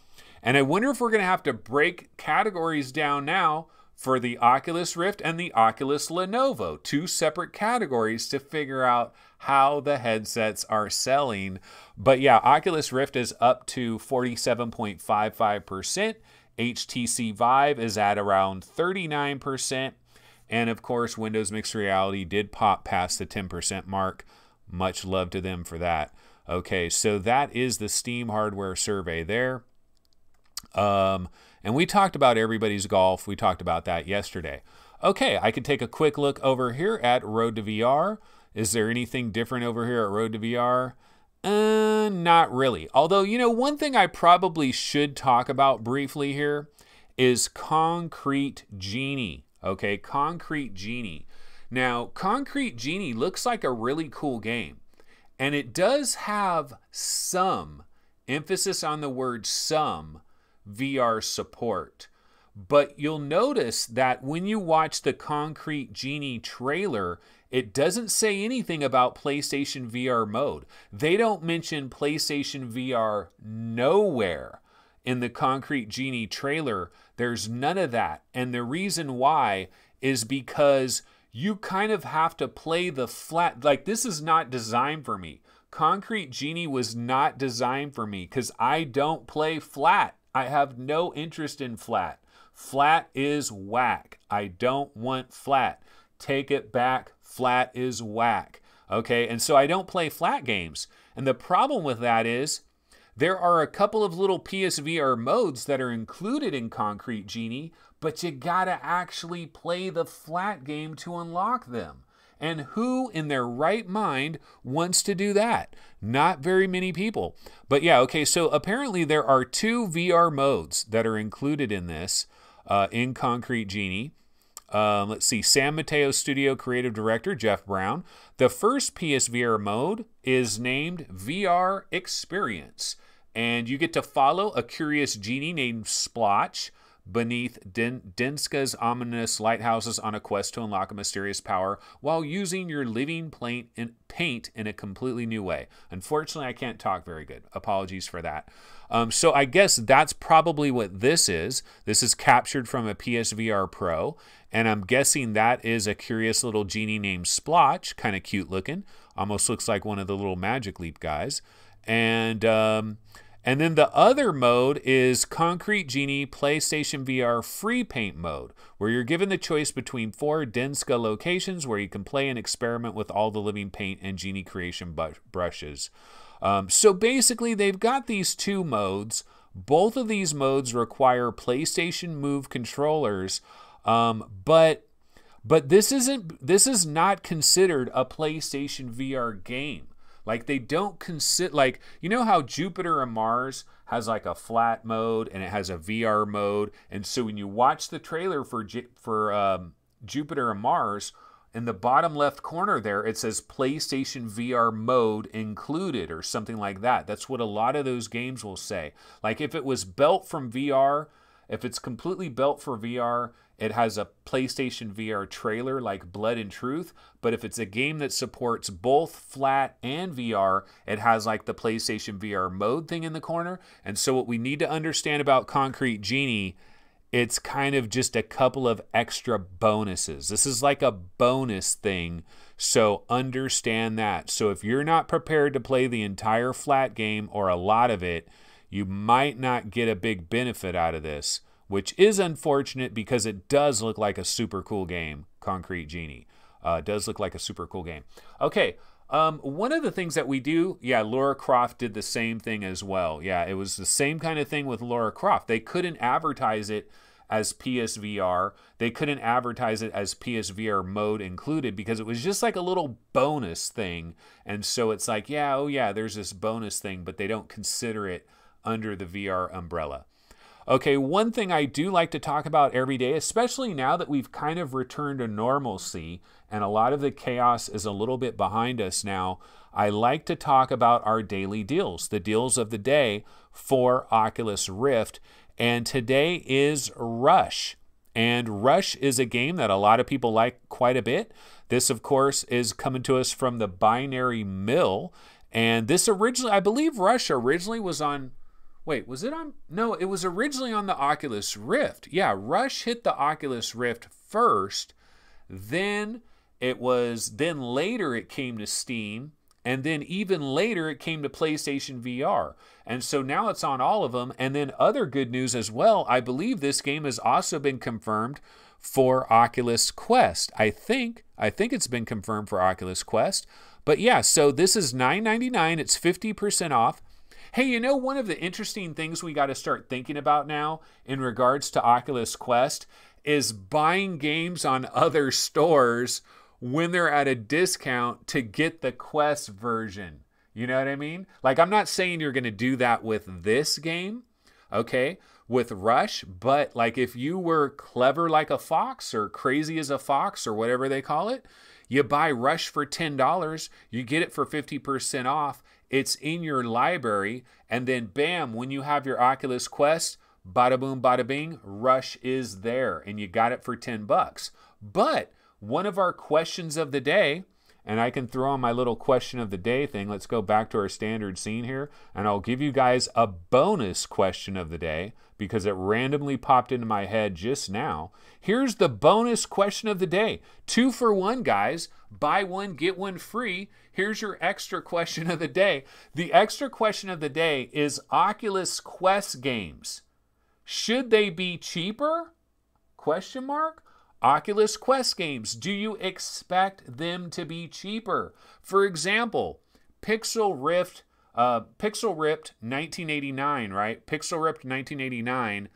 Speaker 1: And I wonder if we're going to have to break categories down now for the Oculus Rift and the Oculus Lenovo, two separate categories to figure out how the headsets are selling. But yeah, Oculus Rift is up to 47.55%. HTC Vive is at around 39%. And of course, Windows Mixed Reality did pop past the 10% mark. Much love to them for that. Okay, so that is the Steam Hardware Survey there. And we talked about everybody's golf. We talked about that yesterday. Okay, I could take a quick look over here at Road to VR. Is there anything different over here at Road to VR? Not really. Although, you know, one thing I probably should talk about briefly here is Concrete Genie. Okay, Concrete Genie. Now, Concrete Genie looks like a really cool game. And it does have some, emphasis on the word some, VR support. But you'll notice that when you watch the Concrete Genie trailer, it doesn't say anything about PlayStation VR mode. They don't mention PlayStation VR nowhere in the Concrete Genie trailer. There's none of that. And the reason why is because you kind of have to play the flat. Like, this is not designed for me. Concrete Genie was not designed for me because I don't play flat. I have no interest in flat. Flat is whack. I don't want flat. Take it back. Flat is whack. Okay, and so I don't play flat games. And the problem with that is there are a couple of little PSVR modes that are included in Concrete Genie, but you gotta actually play the flat game to unlock them. And who in their right mind wants to do that? Not very many people. But yeah, okay, so apparently there are 2 VR modes that are included in this, in Concrete Genie. Let's see, San Mateo Studio Creative Director Jeff Brown. The first PSVR mode is named VR Experience. And you get to follow a curious genie named Splotch beneath Denska's ominous lighthouses on a quest to unlock a mysterious power while using your living paint in a completely new way. Unfortunately, I can't talk very good. Apologies for that. So I guess that's probably what this is. This is captured from a PSVR Pro, and I'm guessing that is a curious little genie named Splotch, kind of cute looking. Almost looks like one of the little Magic Leap guys. And then the other mode is Concrete Genie PlayStation VR Free Paint mode, where you're given the choice between 4 Denska locations where you can play and experiment with all the living paint and Genie creation brushes. So basically, they've got these 2 modes. Both of these modes require PlayStation Move controllers, but this is not considered a PlayStation VR game. Like, they don't consider, like, you know how Jupiter and Mars has like a flat mode and it has a VR mode, and so when you watch the trailer for Jupiter and Mars, in the bottom left corner there, it says PlayStation VR mode included or something like that. That's what a lot of those games will say. Like, if it was built from VR, if it's completely built for VR, it has a PlayStation VR trailer like Blood and Truth. But if it's a game that supports both flat and VR, it has like the PlayStation VR mode thing in the corner. And so what we need to understand about Concrete Genie, it's kind of just a couple of extra bonuses. This is like a bonus thing, so understand that. So if you're not prepared to play the entire flat game or a lot of it, you might not get a big benefit out of this, which is unfortunate because it does look like a super cool game, Concrete Genie. It does look like a super cool game. Okay, one of the things that we do, yeah, Lara Croft did the same thing as well. Yeah, it was the same kind of thing with Lara Croft. They couldn't advertise it as PSVR. They couldn't advertise it as PSVR mode included because it was just like a little bonus thing. And so it's like, yeah, oh yeah, there's this bonus thing, but they don't consider it under the VR umbrella. Okay, one thing I do like to talk about every day, especially now that we've kind of returned to normalcy and a lot of the chaos is a little bit behind us now, I like to talk about our daily deals, the deals of the day for Oculus Rift. And today is Rush. And Rush is a game that a lot of people like quite a bit. This, of course, is coming to us from the Binary Mill. And this originally, I believe Rush originally was on... Wait, was it on? No, it was originally on the Oculus Rift. Yeah, Rush hit the Oculus Rift first. Then later it came to Steam. And then even later it came to PlayStation VR. And so now it's on all of them. And then other good news as well, I believe this game has also been confirmed for Oculus Quest. I think it's been confirmed for Oculus Quest. But yeah, so this is $9.99. It's 50% off. Hey, you know, one of the interesting things we got to start thinking about now in regards to Oculus Quest is buying games on other stores when they're at a discount to get the Quest version. You know what I mean? Like, I'm not saying you're going to do that with this game, okay, with Rush, but like if you were clever like a fox or crazy as a fox or whatever they call it, you buy Rush for $10, you get it for 50% off, it's in your library, and then bam, when you have your Oculus Quest, bada boom, bada bing, Rush is there, and you got it for 10 bucks. But one of our questions of the day, and I can throw on my little question of the day thing. Let's go back to our standard scene here, and I'll give you guys a bonus question of the day because it randomly popped into my head just now. Here's the bonus question of the day. 2 for 1, guys. Buy one, get one free. Here's your extra question of the day. The extra question of the day is Oculus Quest games. Should they be cheaper? Question mark. Oculus Quest games, do you expect them to be cheaper? For example, Pixel Rift 1989, right? Pixel Rift 1989,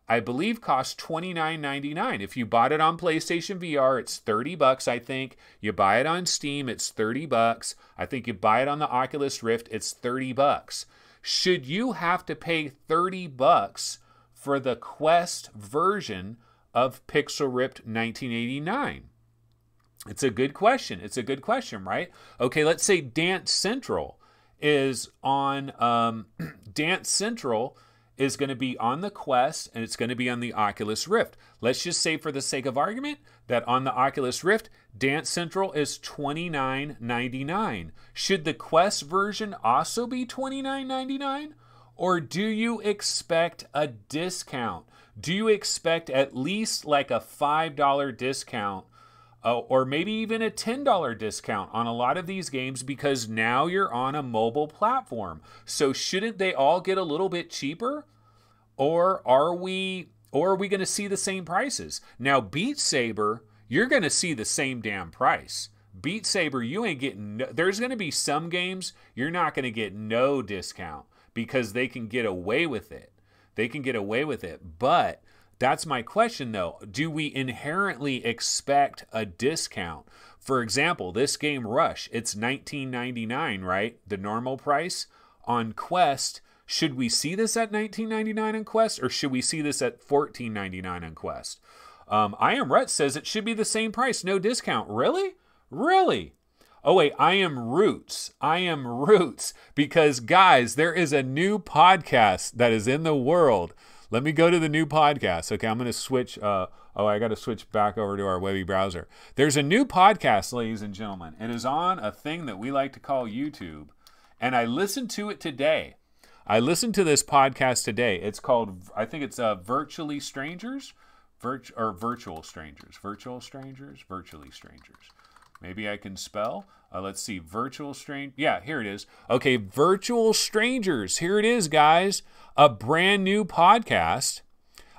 Speaker 1: I believe cost $29.99. If you bought it on PlayStation VR, it's 30 bucks, I think. You buy it on Steam, it's 30 bucks. I think you buy it on the Oculus Rift, it's 30 bucks. Should you have to pay 30 bucks for the Quest version of Pixel Rift 1989? It's a good question. It's a good question, right? Okay, let's say Dance Central is on, Dance Central is going to be on the Quest and it's going to be on the Oculus Rift. Let's just say for the sake of argument that on the Oculus Rift, Dance Central is $29.99. Should the Quest version also be $29.99? Or do you expect a discount? Do you expect at least like a $5 discount or maybe even a $10 discount on a lot of these games because now you're on a mobile platform. So shouldn't they all get a little bit cheaper? Or are we going to see the same prices? Now, Beat Saber, you're going to see the same damn price. Beat Saber, you ain't getting there's going to be some games you're not going to get no discount because they can get away with it. They can get away with it. But that's my question, though. Do we inherently expect a discount? For example, this game Rush, it's $19.99, right? The normal price on Quest. Should we see this at $19.99 on Quest, or should we see this at $14.99 on Quest? I Am Rut says it should be the same price, no discount. Really? Really? Oh, wait, I Am Roots. I Am Roots. Because, guys, there is a new podcast that is in the world. Let me go to the new podcast. Okay, I'm going to switch. I got to switch back over to our webby browser. There's a new podcast, ladies and gentlemen. It is on a thing that we like to call YouTube. And I listened to it today. I listened to this podcast today. It's called, I think it's Virtually Strangers. Virtual Strangers. Virtually Strangers. Maybe I can spell. Let's see. Yeah, here it is. Okay, Virtual Strangers. Here it is, guys. A brand new podcast.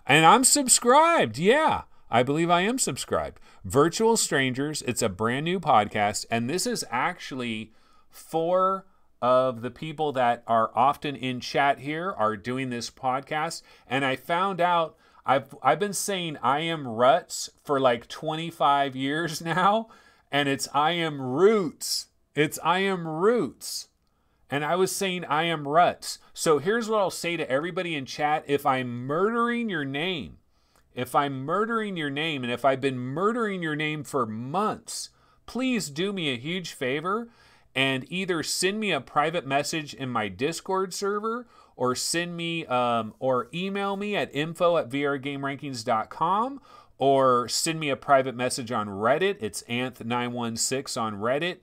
Speaker 1: And I'm subscribed. Yeah, I believe I am subscribed. Virtual Strangers. It's a brand new podcast. And this is actually 4 of the people that are often in chat here are doing this podcast. And I found out I've been saying I Am Ruts for like 25 years now. And it's I Am Roots. It's I Am Roots. And I was saying I Am Ruts. So here's what I'll say to everybody in chat. If I'm murdering your name, and if I've been murdering your name for months, please do me a huge favor and either send me a private message in my Discord server or send me or email me at info@vrgamerankings.com. Or send me a private message on Reddit. It's Anth916 on Reddit.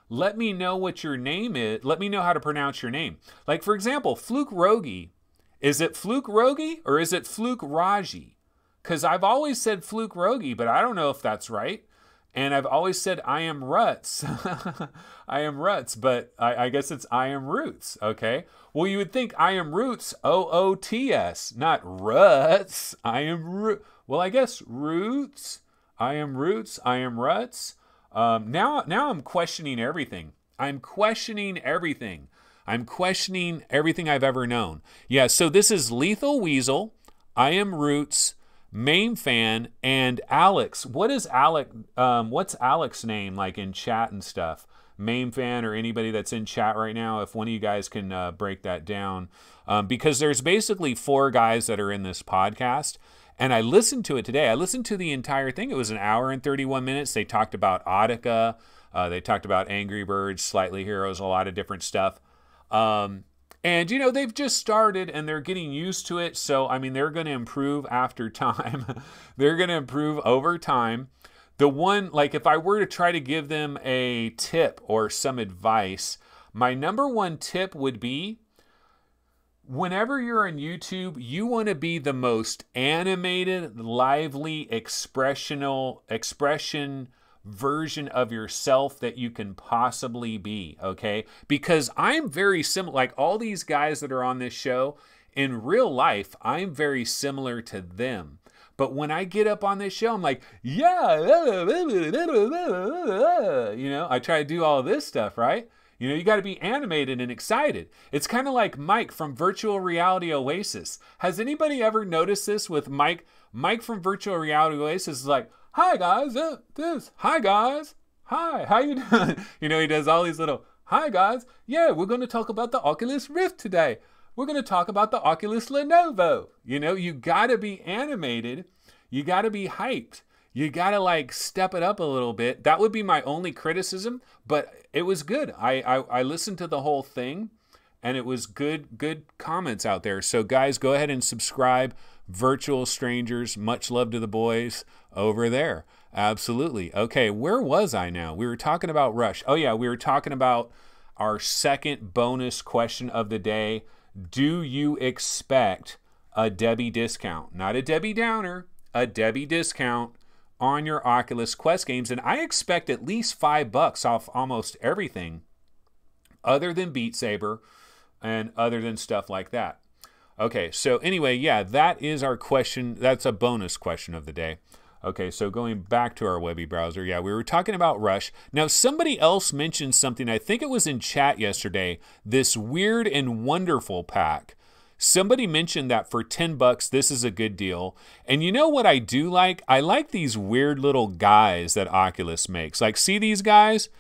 Speaker 1: Let me know what your name is. Let me know how to pronounce your name. Like, for example, Fluke Rogi. Is it Fluke Rogi or is it Fluke Raji? Because I've always said Fluke Rogi, but I don't know if that's right. And I've always said I Am Ruts. I Am Ruts, but I guess it's I Am Roots, okay? Well, you would think I Am Roots, O-O-T-S, not Ruts. I Am Roots. Well, I guess Roots. I Am Roots. I Am Ruts. Now I'm questioning everything. I'm questioning everything I've ever known. Yeah, so this is Lethal Weasel, I Am Roots, Main Fan, and Alex. What is Alex? What's Alex's name like in chat and stuff? Main Fan or anybody that's in chat right now, if one of you guys can break that down. Because there's basically 4 guys that are in this podcast. And I listened to it today. I listened to the entire thing. It was an hour and 31 minutes. They talked about Audica. They talked about Angry Birds, Slightly Heroes, a lot of different stuff. And, you know, they've just started and they're getting used to it. So, I mean, they're going to improve after time. They're going to improve over time. The one, like if I were to try to give them a tip or some advice, my number 1 tip would be, whenever you're on YouTube, you want to be the most animated, lively, expression version of yourself that you can possibly be, okay? Because I'm very similar, like all these guys that are on this show, in real life, I'm very similar to them. But when I get up on this show, I'm like, yeah, you know, I try to do all this stuff, right? You know, you got to be animated and excited. It's kind of like Mike from Virtual Reality Oasis. Has anybody ever noticed this with Mike? Mike from Virtual Reality Oasis is like, hi guys, hi guys, hi, how you doing? You know, he does all these little, hi guys, yeah, we're going to talk about the Oculus Rift today. We're going to talk about the Oculus Lenovo. You know, you got to be animated. You got to be hyped. You got to like step it up a little bit. That would be my only criticism, but it was good. I listened to the whole thing and it was good comments out there. So guys, go ahead and subscribe. Virtual Strangers, much love to the boys over there. Absolutely. Okay, where was I now? We were talking about Rush. Oh yeah, we were talking about our second bonus question of the day. Do you expect a Debbie discount? Not a Debbie Downer, a Debbie discount on your Oculus Quest games, and I expect at least $5 off almost everything other than Beat Saber and other than stuff like that. Okay, so anyway, yeah, that is our question. That's a bonus question of the day. Okay, so going back to our Webby browser, yeah, we were talking about Rush. Now, somebody else mentioned something, I think it was in chat yesterday, this Weird and Wonderful pack. Somebody mentioned that for $10, this is a good deal. And you know what I do like? I like these weird little guys that Oculus makes. Like, see these guys?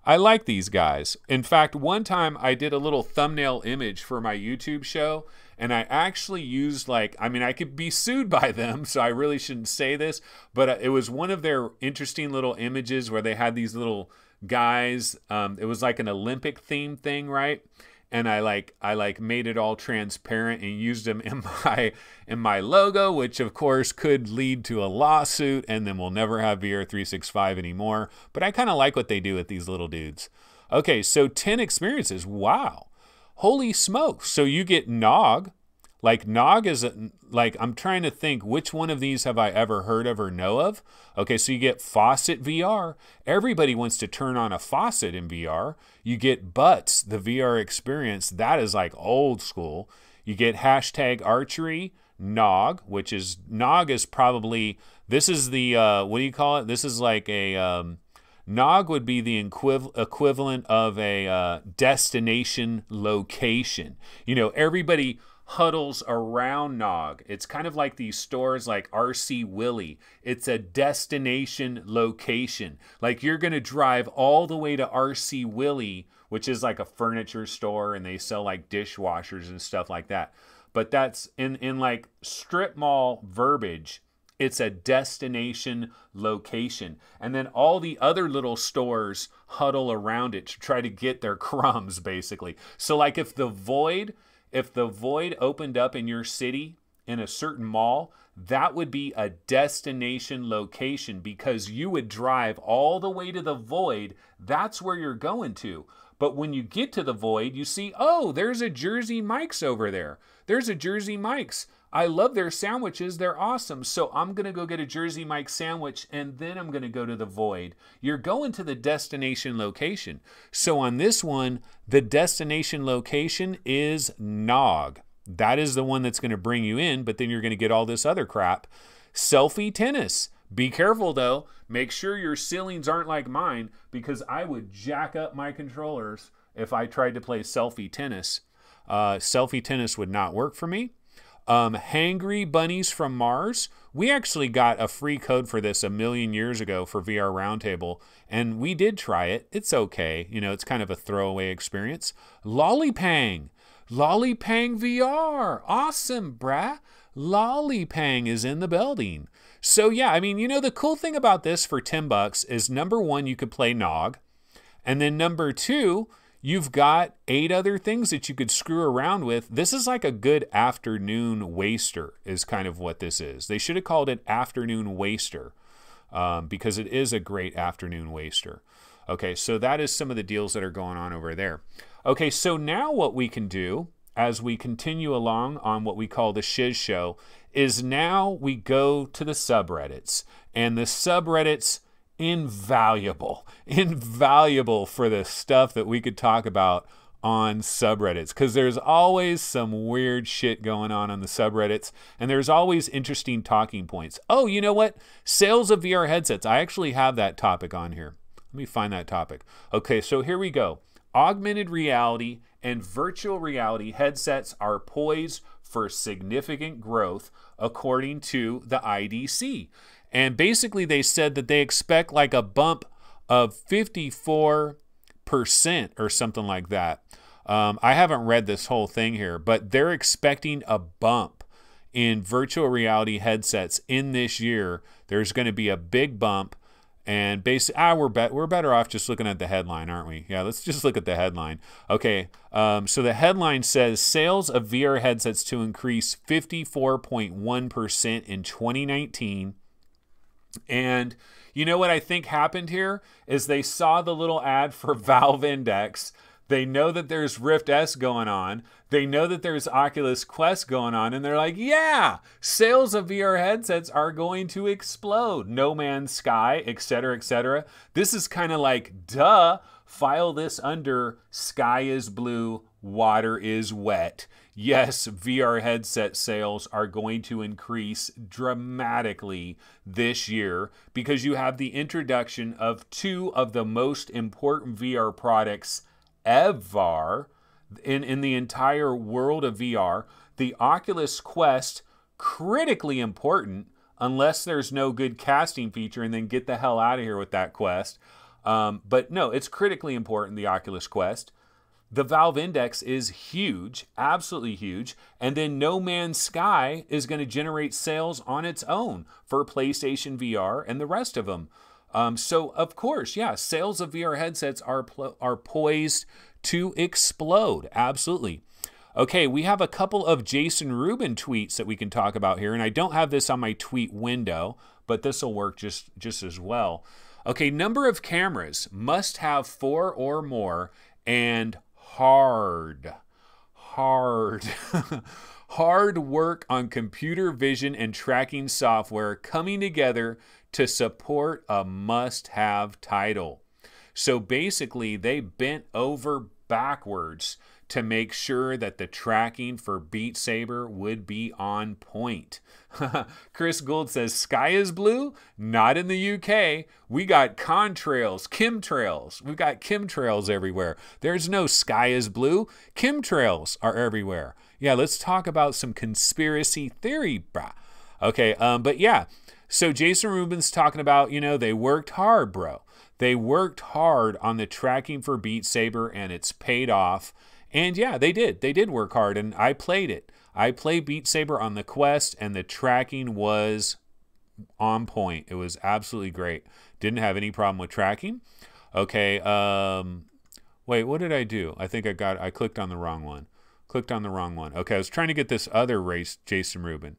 Speaker 1: I like these guys. In fact, one time I did a little thumbnail image for my YouTube show, and I actually used I could be sued by them, so I really shouldn't say this, but it was one of their interesting little images where they had these little guys. It was like an Olympic theme thing, right? And I made it all transparent and used them in my logo, which of course could lead to a lawsuit, and then we'll never have VR 365 anymore. But I kind of like what they do with these little dudes. Okay, so 10 experiences. Wow. Holy smokes. So you get Nog. Like Nog is, I'm trying to think which one of these have I ever heard of or know of. Okay, so you get Faucet VR. Everybody wants to turn on a faucet in VR. You get Butts, the VR experience. That is like old school. You get hashtag archery, Nog, which is, Nog is probably, this is the, what do you call it? This is like a, Nog would be the equivalent of a destination location. You know, everybody huddles around Nog. It's kind of like these stores like RC Willie. It's a destination location. Like you're going to drive all the way to RC Willie, which is like a furniture store, and they sell like dishwashers and stuff like that. But that's in like strip mall verbiage. It's a destination location. And then all the other little stores huddle around it to try to get their crumbs, basically. So like if the Void opened up in your city in a certain mall, that would be a destination location because you would drive all the way to the Void. That's where you're going to. But when you get to the Void, you see, oh, there's a Jersey Mike's over there. There's a Jersey Mike's. I love their sandwiches. They're awesome. So I'm going to go get a Jersey Mike's sandwich, and then I'm going to go to the Void. You're going to the destination location. So on this one, the destination location is Nog. That is the one that's going to bring you in, but then you're going to get all this other crap. Selfie tennis. Be careful, though. Make sure your ceilings aren't like mine, because I would jack up my controllers if I tried to play selfie tennis. Selfie tennis would not work for me. Hangry Bunnies from Mars. We actually got a free code for this a million years ago for VR Roundtable, and we did try it. It's okay. You know, it's kind of a throwaway experience. Lollipang. Lollipang VR. Awesome, brah. Lollipang is in the building. So yeah, I mean, you know, the cool thing about this for $10 is number one, you could play Nog. And then number two, you've got 8 other things that you could screw around with. This is like a good afternoon waster is kind of what this is. They should have called it afternoon waster because it is a great afternoon waster. Okay, so that is some of the deals that are going on over there. Okay, so now what we can do as we continue along on what we call the Shiz Show is now we go to the subreddits. And the subreddits, invaluable for the stuff that we could talk about on subreddits, because there's always some weird shit going on the subreddits, and there's always interesting talking points. Oh, you know what? Sales of VR headsets. I actually have that topic on here. Let me find that topic. Okay, so here we go. Augmented reality and virtual reality headsets are poised for significant growth, according to the IDC. And basically they said that they expect like a bump of 54% or something like that. I haven't read this whole thing here, but they're expecting a bump in virtual reality headsets in this year. There's going to be a big bump. And basically, we're better off just looking at the headline, aren't we? Yeah, let's just look at the headline. Okay, so the headline says sales of VR headsets to increase 54.1% in 2019. And you know what I think happened here is they saw the little ad for Valve Index. They know that there's Rift S going on. They know that there's Oculus Quest going on. And they're like, yeah, sales of VR headsets are going to explode. No Man's Sky, etc., etc. This is kind of like, duh, file this under sky is blue, water is wet. Yes, VR headset sales are going to increase dramatically this year because you have the introduction of two of the most important VR products ever in the entire world of VR. The Oculus Quest, critically important, unless there's no good casting feature, and then get the hell out of here with that Quest. But no, it's critically important, the Oculus Quest. The Valve Index is huge, absolutely huge. And then No Man's Sky is going to generate sales on its own for PlayStation VR and the rest of them. So, of course, yeah, sales of VR headsets are poised to explode. Absolutely. Okay, we have a couple of Jason Rubin tweets that we can talk about here. And I don't have this on my tweet window, but this will work just as well. Okay, number of cameras must have 4 or more, and hard work on computer vision and tracking software coming together to support a must-have title. So basically, they bent over backwards to make sure that the tracking for Beat Saber would be on point. Chris Gould says, sky is blue? Not in the UK. We got contrails, chemtrails. We've got chemtrails everywhere. There's no sky is blue. Chemtrails are everywhere. Yeah, let's talk about some conspiracy theory, brah. Okay, but yeah. So Jason Rubin's talking about, they worked hard, bro. They worked hard on the tracking for Beat Saber, and it's paid off. And yeah, they did. They did work hard, and I played it. I played Beat Saber on the Quest, and the tracking was on point. It was absolutely great. Didn't have any problem with tracking. Okay, wait, what did I do? I think I clicked on the wrong one. Okay, I was trying to get this other race, Jason Rubin.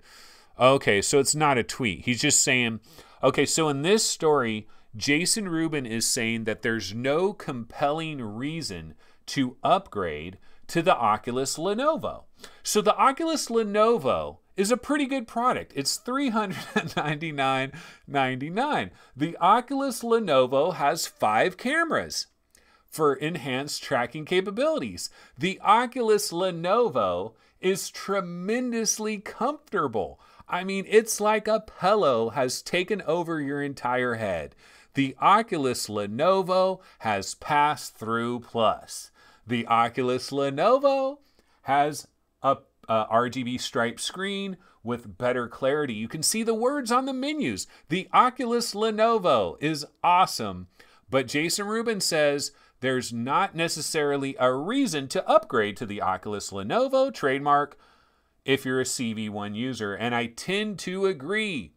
Speaker 1: Okay, so it's not a tweet. He's just saying, okay, so in this story, Jason Rubin is saying that there's no compelling reason to upgrade to the Oculus Lenovo. So the Oculus Lenovo is a pretty good product. It's $399.99. The Oculus Lenovo has 5 cameras for enhanced tracking capabilities. The Oculus Lenovo is tremendously comfortable. I mean, it's like a pillow has taken over your entire head. The Oculus Lenovo has Pass-Through Plus. The Oculus Lenovo has a RGB striped screen with better clarity. You can see the words on the menus. The Oculus Lenovo is awesome. But Jason Rubin says there's not necessarily a reason to upgrade to the Oculus Lenovo trademark if you're a CV1 user. And I tend to agree.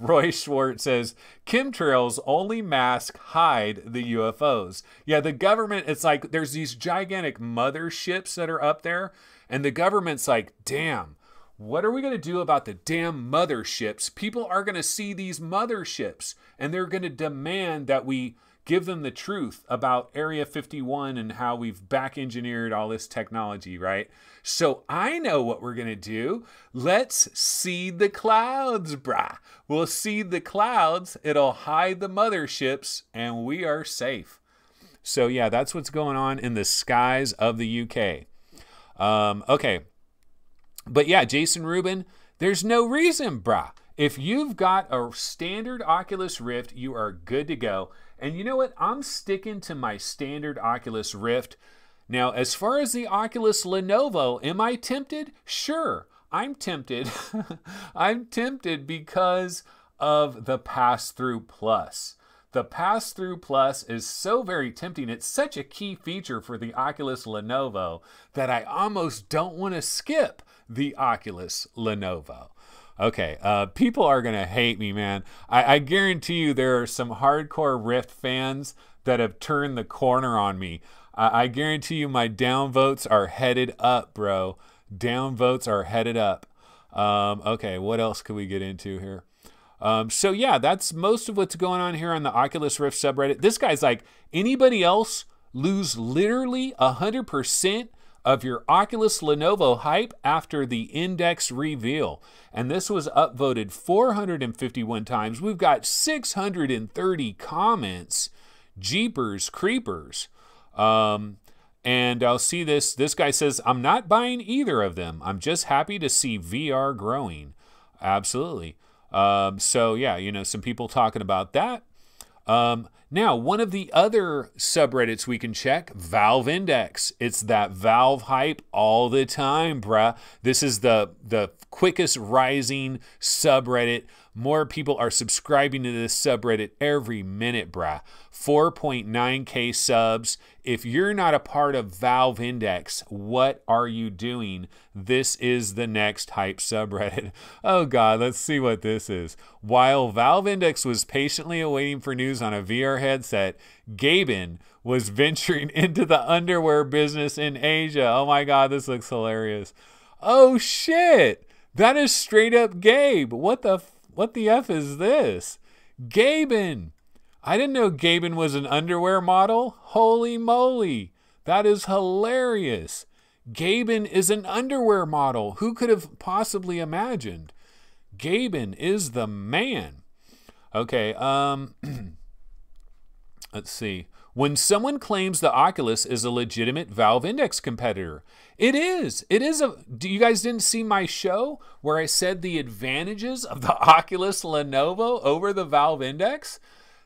Speaker 1: Roy Schwartz says, chemtrails only hide the UFOs. Yeah, the government, it's like there's these gigantic motherships that are up there, and the government's like, damn, what are we going to do about the damn motherships? People are going to see these motherships, and they're going to demand that we give them the truth about Area 51 and how we've back-engineered all this technology, right? So I know what we're going to do. Let's seed the clouds, brah. We'll seed the clouds. It'll hide the motherships, and we are safe. So yeah, that's what's going on in the skies of the UK. Okay. But yeah, Jason Rubin, there's no reason, brah. If you've got a standard Oculus Rift, you are good to go. And you know what? I'm sticking to my standard Oculus Rift. Now, as far as the Oculus Lenovo, am I tempted? Sure, I'm tempted. I'm tempted because of the Pass-Through Plus. The Pass-Through Plus is so very tempting. It's such a key feature for the Oculus Lenovo that I almost don't want to skip the Oculus Lenovo. Okay, people are going to hate me, man. I guarantee you there are some hardcore Rift fans that have turned the corner on me. I guarantee you my downvotes are headed up, bro. Downvotes are headed up. Okay, what else could we get into here? So yeah, that's most of what's going on here on the Oculus Rift subreddit. This guy's like, anybody else lose literally 100% of your Oculus Lenovo hype after the index reveal. And this was upvoted 451 times. We've got 630 comments. Jeepers creepers. And I'll see this. This guy says, I'm not buying either of them. I'm just happy to see VR growing. Absolutely. So yeah, you know, some people talking about that. Now, one of the other subreddits we can check, Valve Index. It's that Valve hype all the time, bruh. This is the quickest rising subreddit. More people are subscribing to this subreddit every minute, bruh. 4.9K subs. If you're not a part of Valve Index, what are you doing? This is the next hype subreddit. Oh God, let's see what this is. While Valve Index was patiently awaiting for news on a VR headset, Gaben was venturing into the underwear business in Asia. Oh my God, this looks hilarious. Oh shit, that is straight up Gabe. What the F is this? Gaben. I didn't know Gaben was an underwear model. Holy moly. That is hilarious. Gaben is an underwear model. Who could have possibly imagined? Gaben is the man. Okay, let's see. When someone claims the Oculus is a legitimate Valve Index competitor, it is. It is a. You guys didn't see my show where I said the advantages of the Oculus Lenovo over the Valve Index?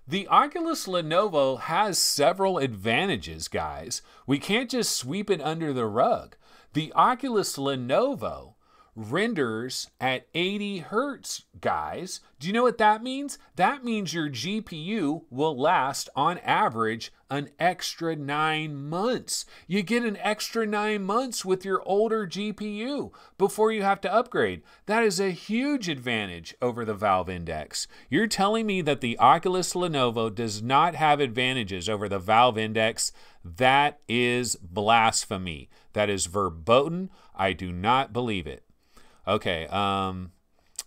Speaker 1: The Oculus Lenovo has several advantages, guys. We can't just sweep it under the rug. The Oculus Lenovo renders at 80 hertz, guys. Do you know what that means? That means your GPU will last, on average, an extra 9 months. You get an extra 9 months with your older GPU before you have to upgrade. That is a huge advantage over the Valve Index. You're telling me that the Oculus Lenovo does not have advantages over the Valve Index? That is blasphemy. That is verboten. I do not believe it. Okay,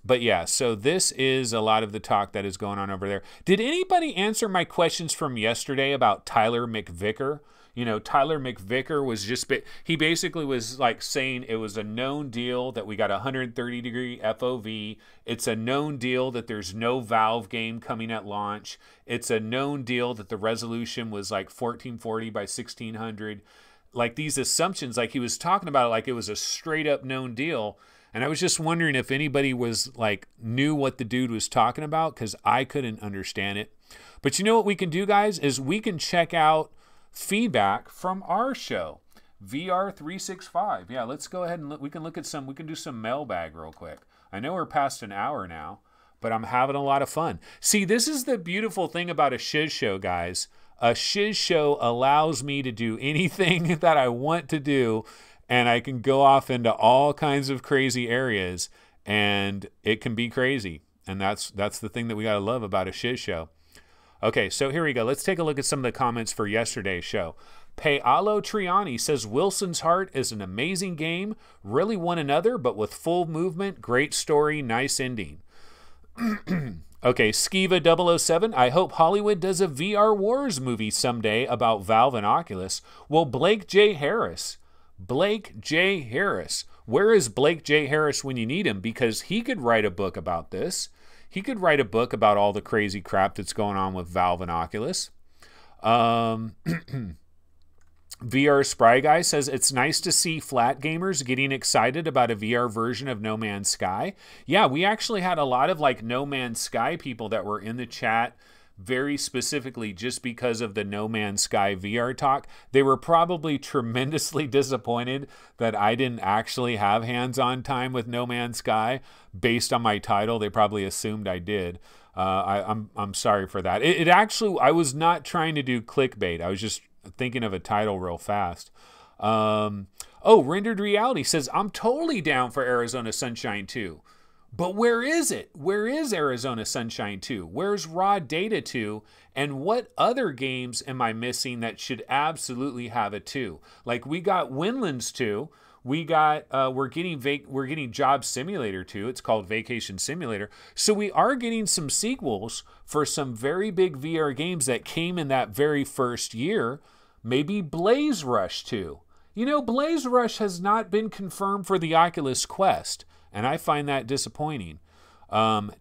Speaker 1: but yeah, so this is a lot of the talk that is going on over there. Did anybody answer my questions from yesterday about Tyler McVicker? You know, Tyler McVicker was just, he basically was like saying it was a known deal that we got 130 degree FOV. It's a known deal that there's no Valve game coming at launch. It's a known deal that the resolution was like 1440 by 1600. Like these assumptions, like he was talking about it like it was a straight up known deal. And I was just wondering if anybody was like knew what the dude was talking about, because I couldn't understand it. But you know what we can do, guys, is we can check out feedback from our show, VR365. Yeah, let's go ahead and we can look at we can do some mailbag real quick. I know we're past an hour now, but I'm having a lot of fun. See, this is the beautiful thing about a shiz show, guys. A shiz show allows me to do anything that I want to do, and I can go off into all kinds of crazy areas, and it can be crazy. And that's the thing that we got to love about a shiz show. Okay, so here we go. Let's take a look at some of the comments for yesterday's show. Paolo Triani says, Wilson's Heart is an amazing game. Really one another, but with full movement. Great story. Nice ending. Okay, Skiva007, I hope Hollywood does a VR Wars movie someday about Valve and Oculus. Well, Blake J. Harris. Blake J. Harris. Where is Blake J. Harris when you need him? Because he could write a book about this. He could write a book about all the crazy crap that's going on with Valve and Oculus. VR Spry Guy says, it's nice to see flat gamers getting excited about a VR version of No Man's Sky. Yeah, we actually had a lot of like No Man's Sky people that were in the chat very specifically just because of the No Man's Sky VR talk. They were probably tremendously disappointed that I didn't actually have hands-on time with No Man's Sky. Based on my title, they probably assumed I did. I'm sorry for that. It actually, I was not trying to do clickbait. I was just thinking of a title real fast. Oh, Rendered Reality says, I'm totally down for Arizona Sunshine 2. But where is it? Where is Arizona Sunshine 2? Where's Raw Data 2? And what other games am I missing that should absolutely have a 2? Like we got Windlands 2. We got we're getting Job Simulator 2. It's called Vacation Simulator. So we are getting some sequels for some very big VR games that came in that very first year. Maybe Blaze Rush 2. You know, Blaze Rush has not been confirmed for the Oculus Quest, and I find that disappointing.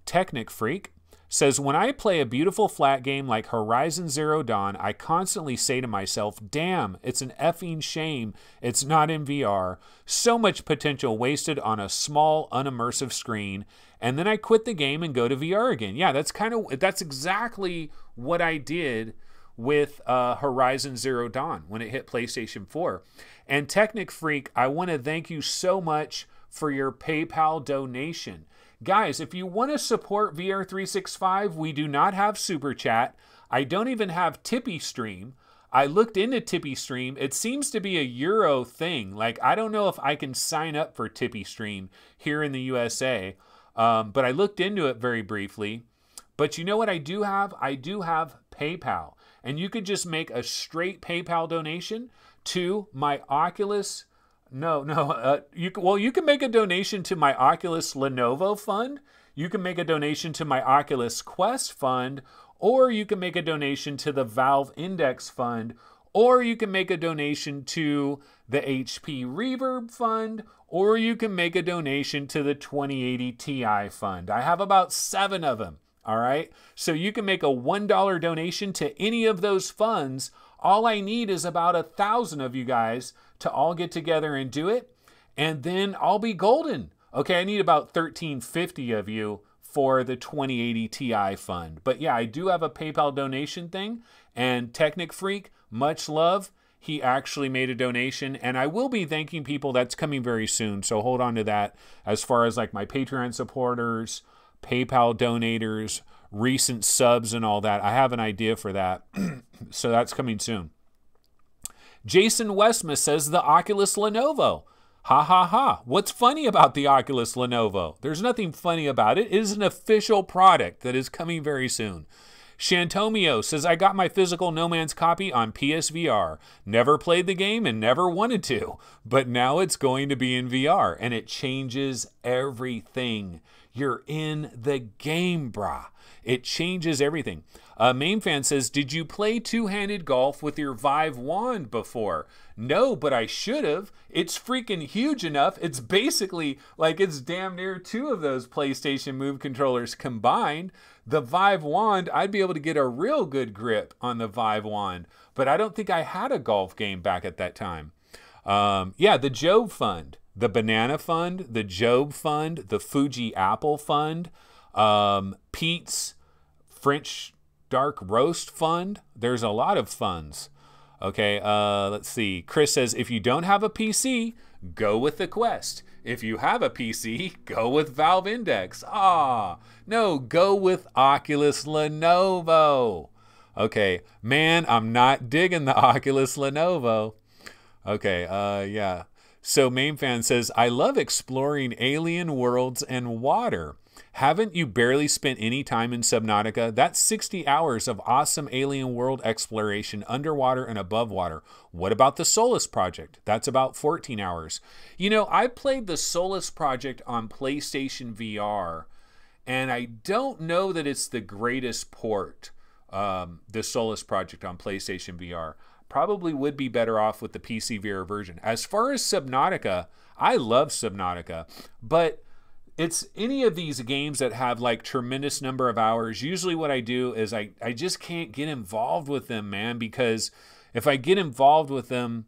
Speaker 1: Technic Freak says, when I play a beautiful flat game like Horizon Zero Dawn, I constantly say to myself, damn, it's an effing shame it's not in VR. So much potential wasted on a small, unimmersive screen. And then I quit the game and go to VR again. Yeah, that's exactly what I did with Horizon Zero Dawn when it hit PlayStation 4. And Technic Freak, I want to thank you so much for your PayPal donation. Guys, if you want to support VR365, we do not have Super Chat. I don't even have Tippy Stream. I looked into Tippy Stream. It seems to be a Euro thing. Like, I don't know if I can sign up for Tippy Stream here in the USA, but I looked into it very briefly. But you know what I do have? I do have PayPal. And you could just make a straight PayPal donation to my Oculus. You can make a donation to my Oculus Lenovo fund. You can make a donation to my Oculus Quest fund, or you can make a donation to the Valve Index fund, or you can make a donation to the HP Reverb fund, or you can make a donation to the 2080 Ti fund. I have about 7 of them. All right. So you can make a $1 donation to any of those funds. All I need is about 1,000 of you guys to all get together and do it. And then I'll be golden. Okay. I need about 1,350 of you for the 2080 Ti fund. But yeah, I do have a PayPal donation thing. And Technic Freak, much love. He actually made a donation, and I will be thanking people. That's coming very soon. So hold on to that as far as like my Patreon supporters, PayPal donators, recent subs and all that. I have an idea for that. So that's coming soon. Jason Westma says the Oculus Lenovo. Ha ha ha. What's funny about the Oculus Lenovo? There's nothing funny about it. It is an official product that is coming very soon. Shantomio says, I got my physical No Man's copy on PSVR. Never played the game and never wanted to, but now it's going to be in VR, and it changes everything. You're in the game, brah. It changes everything. Main fan says, did you play two-handed golf with your Vive wand before? No, but I should have. It's freaking huge enough. It's basically like it's damn near 2 of those PlayStation Move controllers combined. The Vive wand, I'd be able to get a real good grip on the Vive wand, but I don't think I had a golf game back at that time. Yeah, the Job Fund, the Banana Fund, the Job Fund, the Fuji Apple Fund, Pete's French Dark Roast Fund. There's a lot of funds. Okay, let's see. Chris says, if you don't have a PC, go with the Quest. If you have a PC, go with Valve Index. No, go with Oculus Lenovo. Okay, man, I'm not digging the Oculus Lenovo. Okay, yeah. So Main Fan says, I love exploring alien worlds and water. Haven't you barely spent any time in Subnautica? That's 60 hours of awesome alien world exploration underwater and above water. What about the Solus Project? That's about 14 hours. You know, I played the Solus Project on PlayStation VR, and I don't know that it's the greatest port, the Solus Project on PlayStation VR. Probably would be better off with the PC VR version. As far as Subnautica, I love Subnautica, but it's any of these games that have like tremendous number of hours. Usually what I do is I just can't get involved with them, man, because if I get involved with them,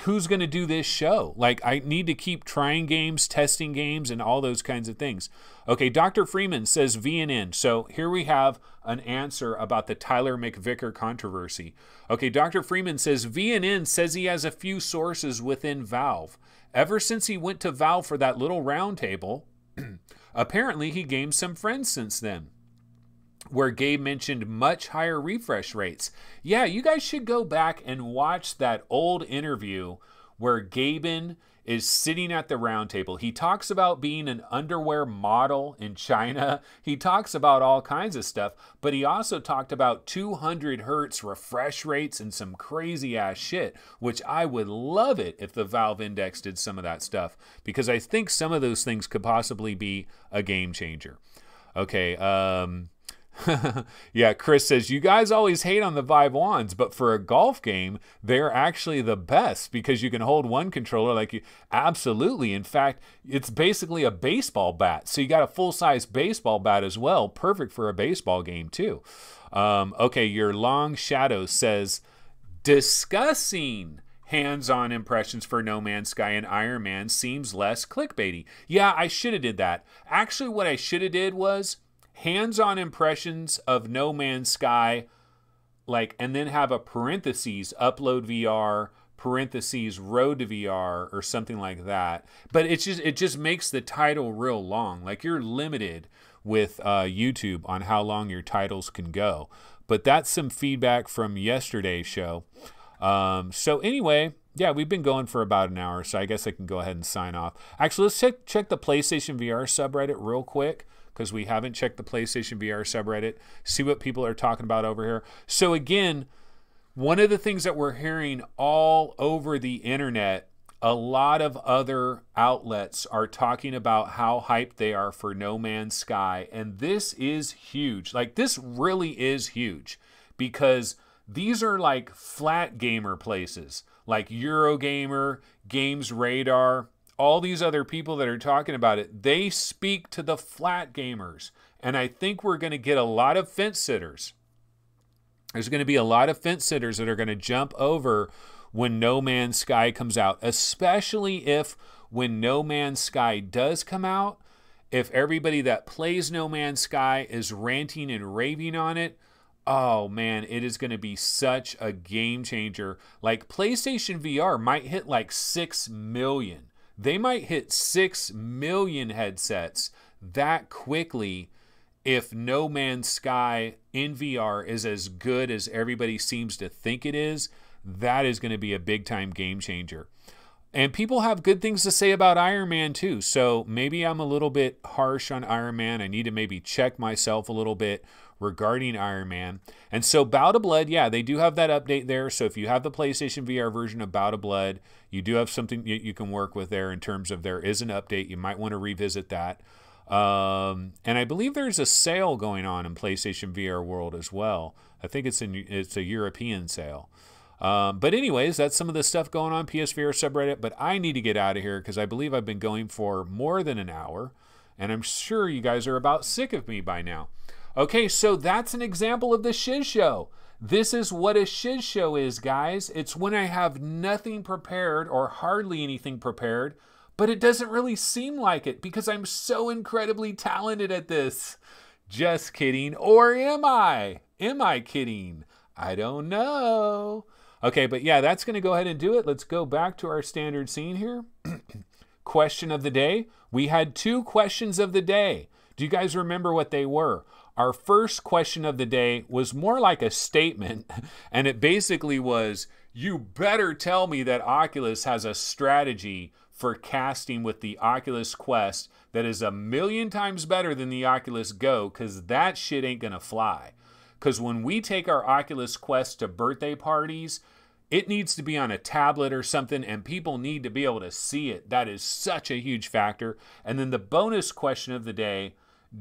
Speaker 1: who's going to do this show? Like, I need to keep trying games, testing games, and all those kinds of things. Okay, Dr. Freeman says VNN. So here we have an answer about the Tyler McVicker controversy. Okay, Dr. Freeman says VNN says he has a few sources within Valve. Ever since he went to Valve for that little round table, apparently he gained some friends since then, where Gabe mentioned much higher refresh rates. Yeah, you guys should go back and watch that old interview where Gaben is sitting at the round table. He talks about being an underwear model in China. He talks about all kinds of stuff, but he also talked about 200 hertz refresh rates and some crazy ass shit, which I would love it if the Valve Index did some of that stuff, because I think some of those things could possibly be a game changer. Okay, Yeah, Chris says, you guys always hate on the Vive wands, but for a golf game, they're actually the best because you can hold one controller like you. Absolutely. In fact, it's basically a baseball bat. So you got a full-size baseball bat as well. Perfect for a baseball game too. Okay, your Long Shadow says, discussing hands-on impressions for No Man's Sky and Iron Man seems less clickbaity. Yeah, I should have did that. Actually, what I should have did was hands-on impressions of No Man's Sky, like, and then have a parentheses, UploadVR, parentheses, Road to VR, or something like that. But it just makes the title real long. Like, you're limited with YouTube on how long your titles can go. But that's some feedback from yesterday's show. So anyway, yeah, we've been going for about an hour, so I guess I can go ahead and sign off. Actually, let's check the PlayStation VR subreddit real quick, because we haven't checked the PlayStation VR subreddit. See what people are talking about over here. So again, one of the things that we're hearing all over the internet, a lot of other outlets are talking about how hyped they are for No Man's Sky, and this is huge. Like, this really is huge, because these are like flat gamer places, like Eurogamer, Games Radar, all these other people that are talking about it. They speak to the flat gamers. And I think we're going to get a lot of fence sitters. There's going to be a lot of fence sitters that are going to jump over when No Man's Sky comes out, especially if when No Man's Sky does come out, if everybody that plays No Man's Sky is ranting and raving on it, oh man, it is going to be such a game changer. Like, PlayStation VR might hit like 6 million. They might hit 6 million headsets that quickly if No Man's Sky in VR is as good as everybody seems to think it is. That is going to be a big time game changer. And people have good things to say about Iron Man too. So maybe I'm a little bit harsh on Iron Man. I need to maybe check myself a little bit regarding Iron Man. And so Bout of Blood, yeah, they do have that update there. So if you have the PlayStation VR version of Bout of Blood, you do have something you can work with there in terms of there is an update. You might want to revisit that. And I believe there's a sale going on in PlayStation VR World as well. I think it's a European sale. But anyways, that's some of the stuff going on PSVR subreddit. But I need to get out of here because I believe I've been going for more than an hour. And I'm sure you guys are about sick of me by now. Okay, so that's an example of the shiz show. This is what a shiz show is, guys. It's when I have nothing prepared or hardly anything prepared, but it doesn't really seem like it because I'm so incredibly talented at this. Just kidding. Or am I? Am I kidding? I don't know. Okay, but yeah, that's going to go ahead and do it. Let's go back to our standard scene here. Question of the day. We had 2 questions of the day. Do you guys remember what they were? Our first question of the day was more like a statement, and it basically was, you better tell me that Oculus has a strategy for casting with the Oculus Quest that is 1,000,000 times better than the Oculus Go, because that shit ain't gonna fly. Because when we take our Oculus Quest to birthday parties, it needs to be on a tablet or something, and people need to be able to see it. That is such a huge factor. And then the bonus question of the day,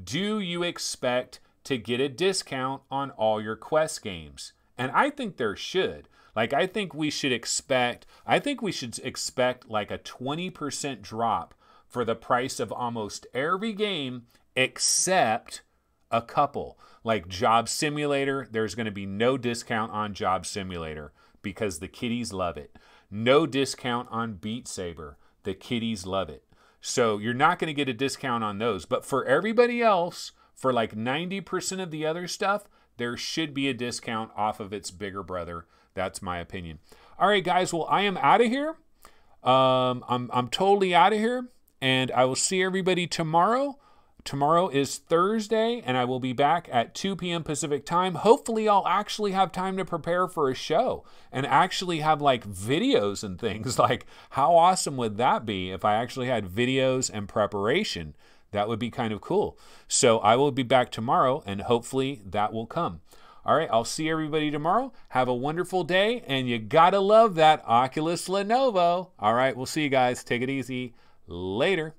Speaker 1: do you expect to get a discount on all your Quest games? And I think there should. Like, I think we should expect like a 20% drop for the price of almost every game except a couple. Like Job Simulator, there's going to be no discount on Job Simulator because the kiddies love it. No discount on Beat Saber. The kiddies love it. So you're not going to get a discount on those. But for everybody else, for like 90% of the other stuff, there should be a discount off of its bigger brother. That's my opinion. All right, guys. Well, I am out of here. I'm totally out of here. And I will see everybody tomorrow. Tomorrow is Thursday, and I will be back at 2 p.m. Pacific time. Hopefully, I'll actually have time to prepare for a show and actually have like videos and things. Like, how awesome would that be if I actually had videos and preparation? That would be kind of cool. So I will be back tomorrow, and hopefully that will come. All right, I'll see everybody tomorrow. Have a wonderful day, and you gotta love that Oculus Lenovo. All right, we'll see you guys. Take it easy. Later.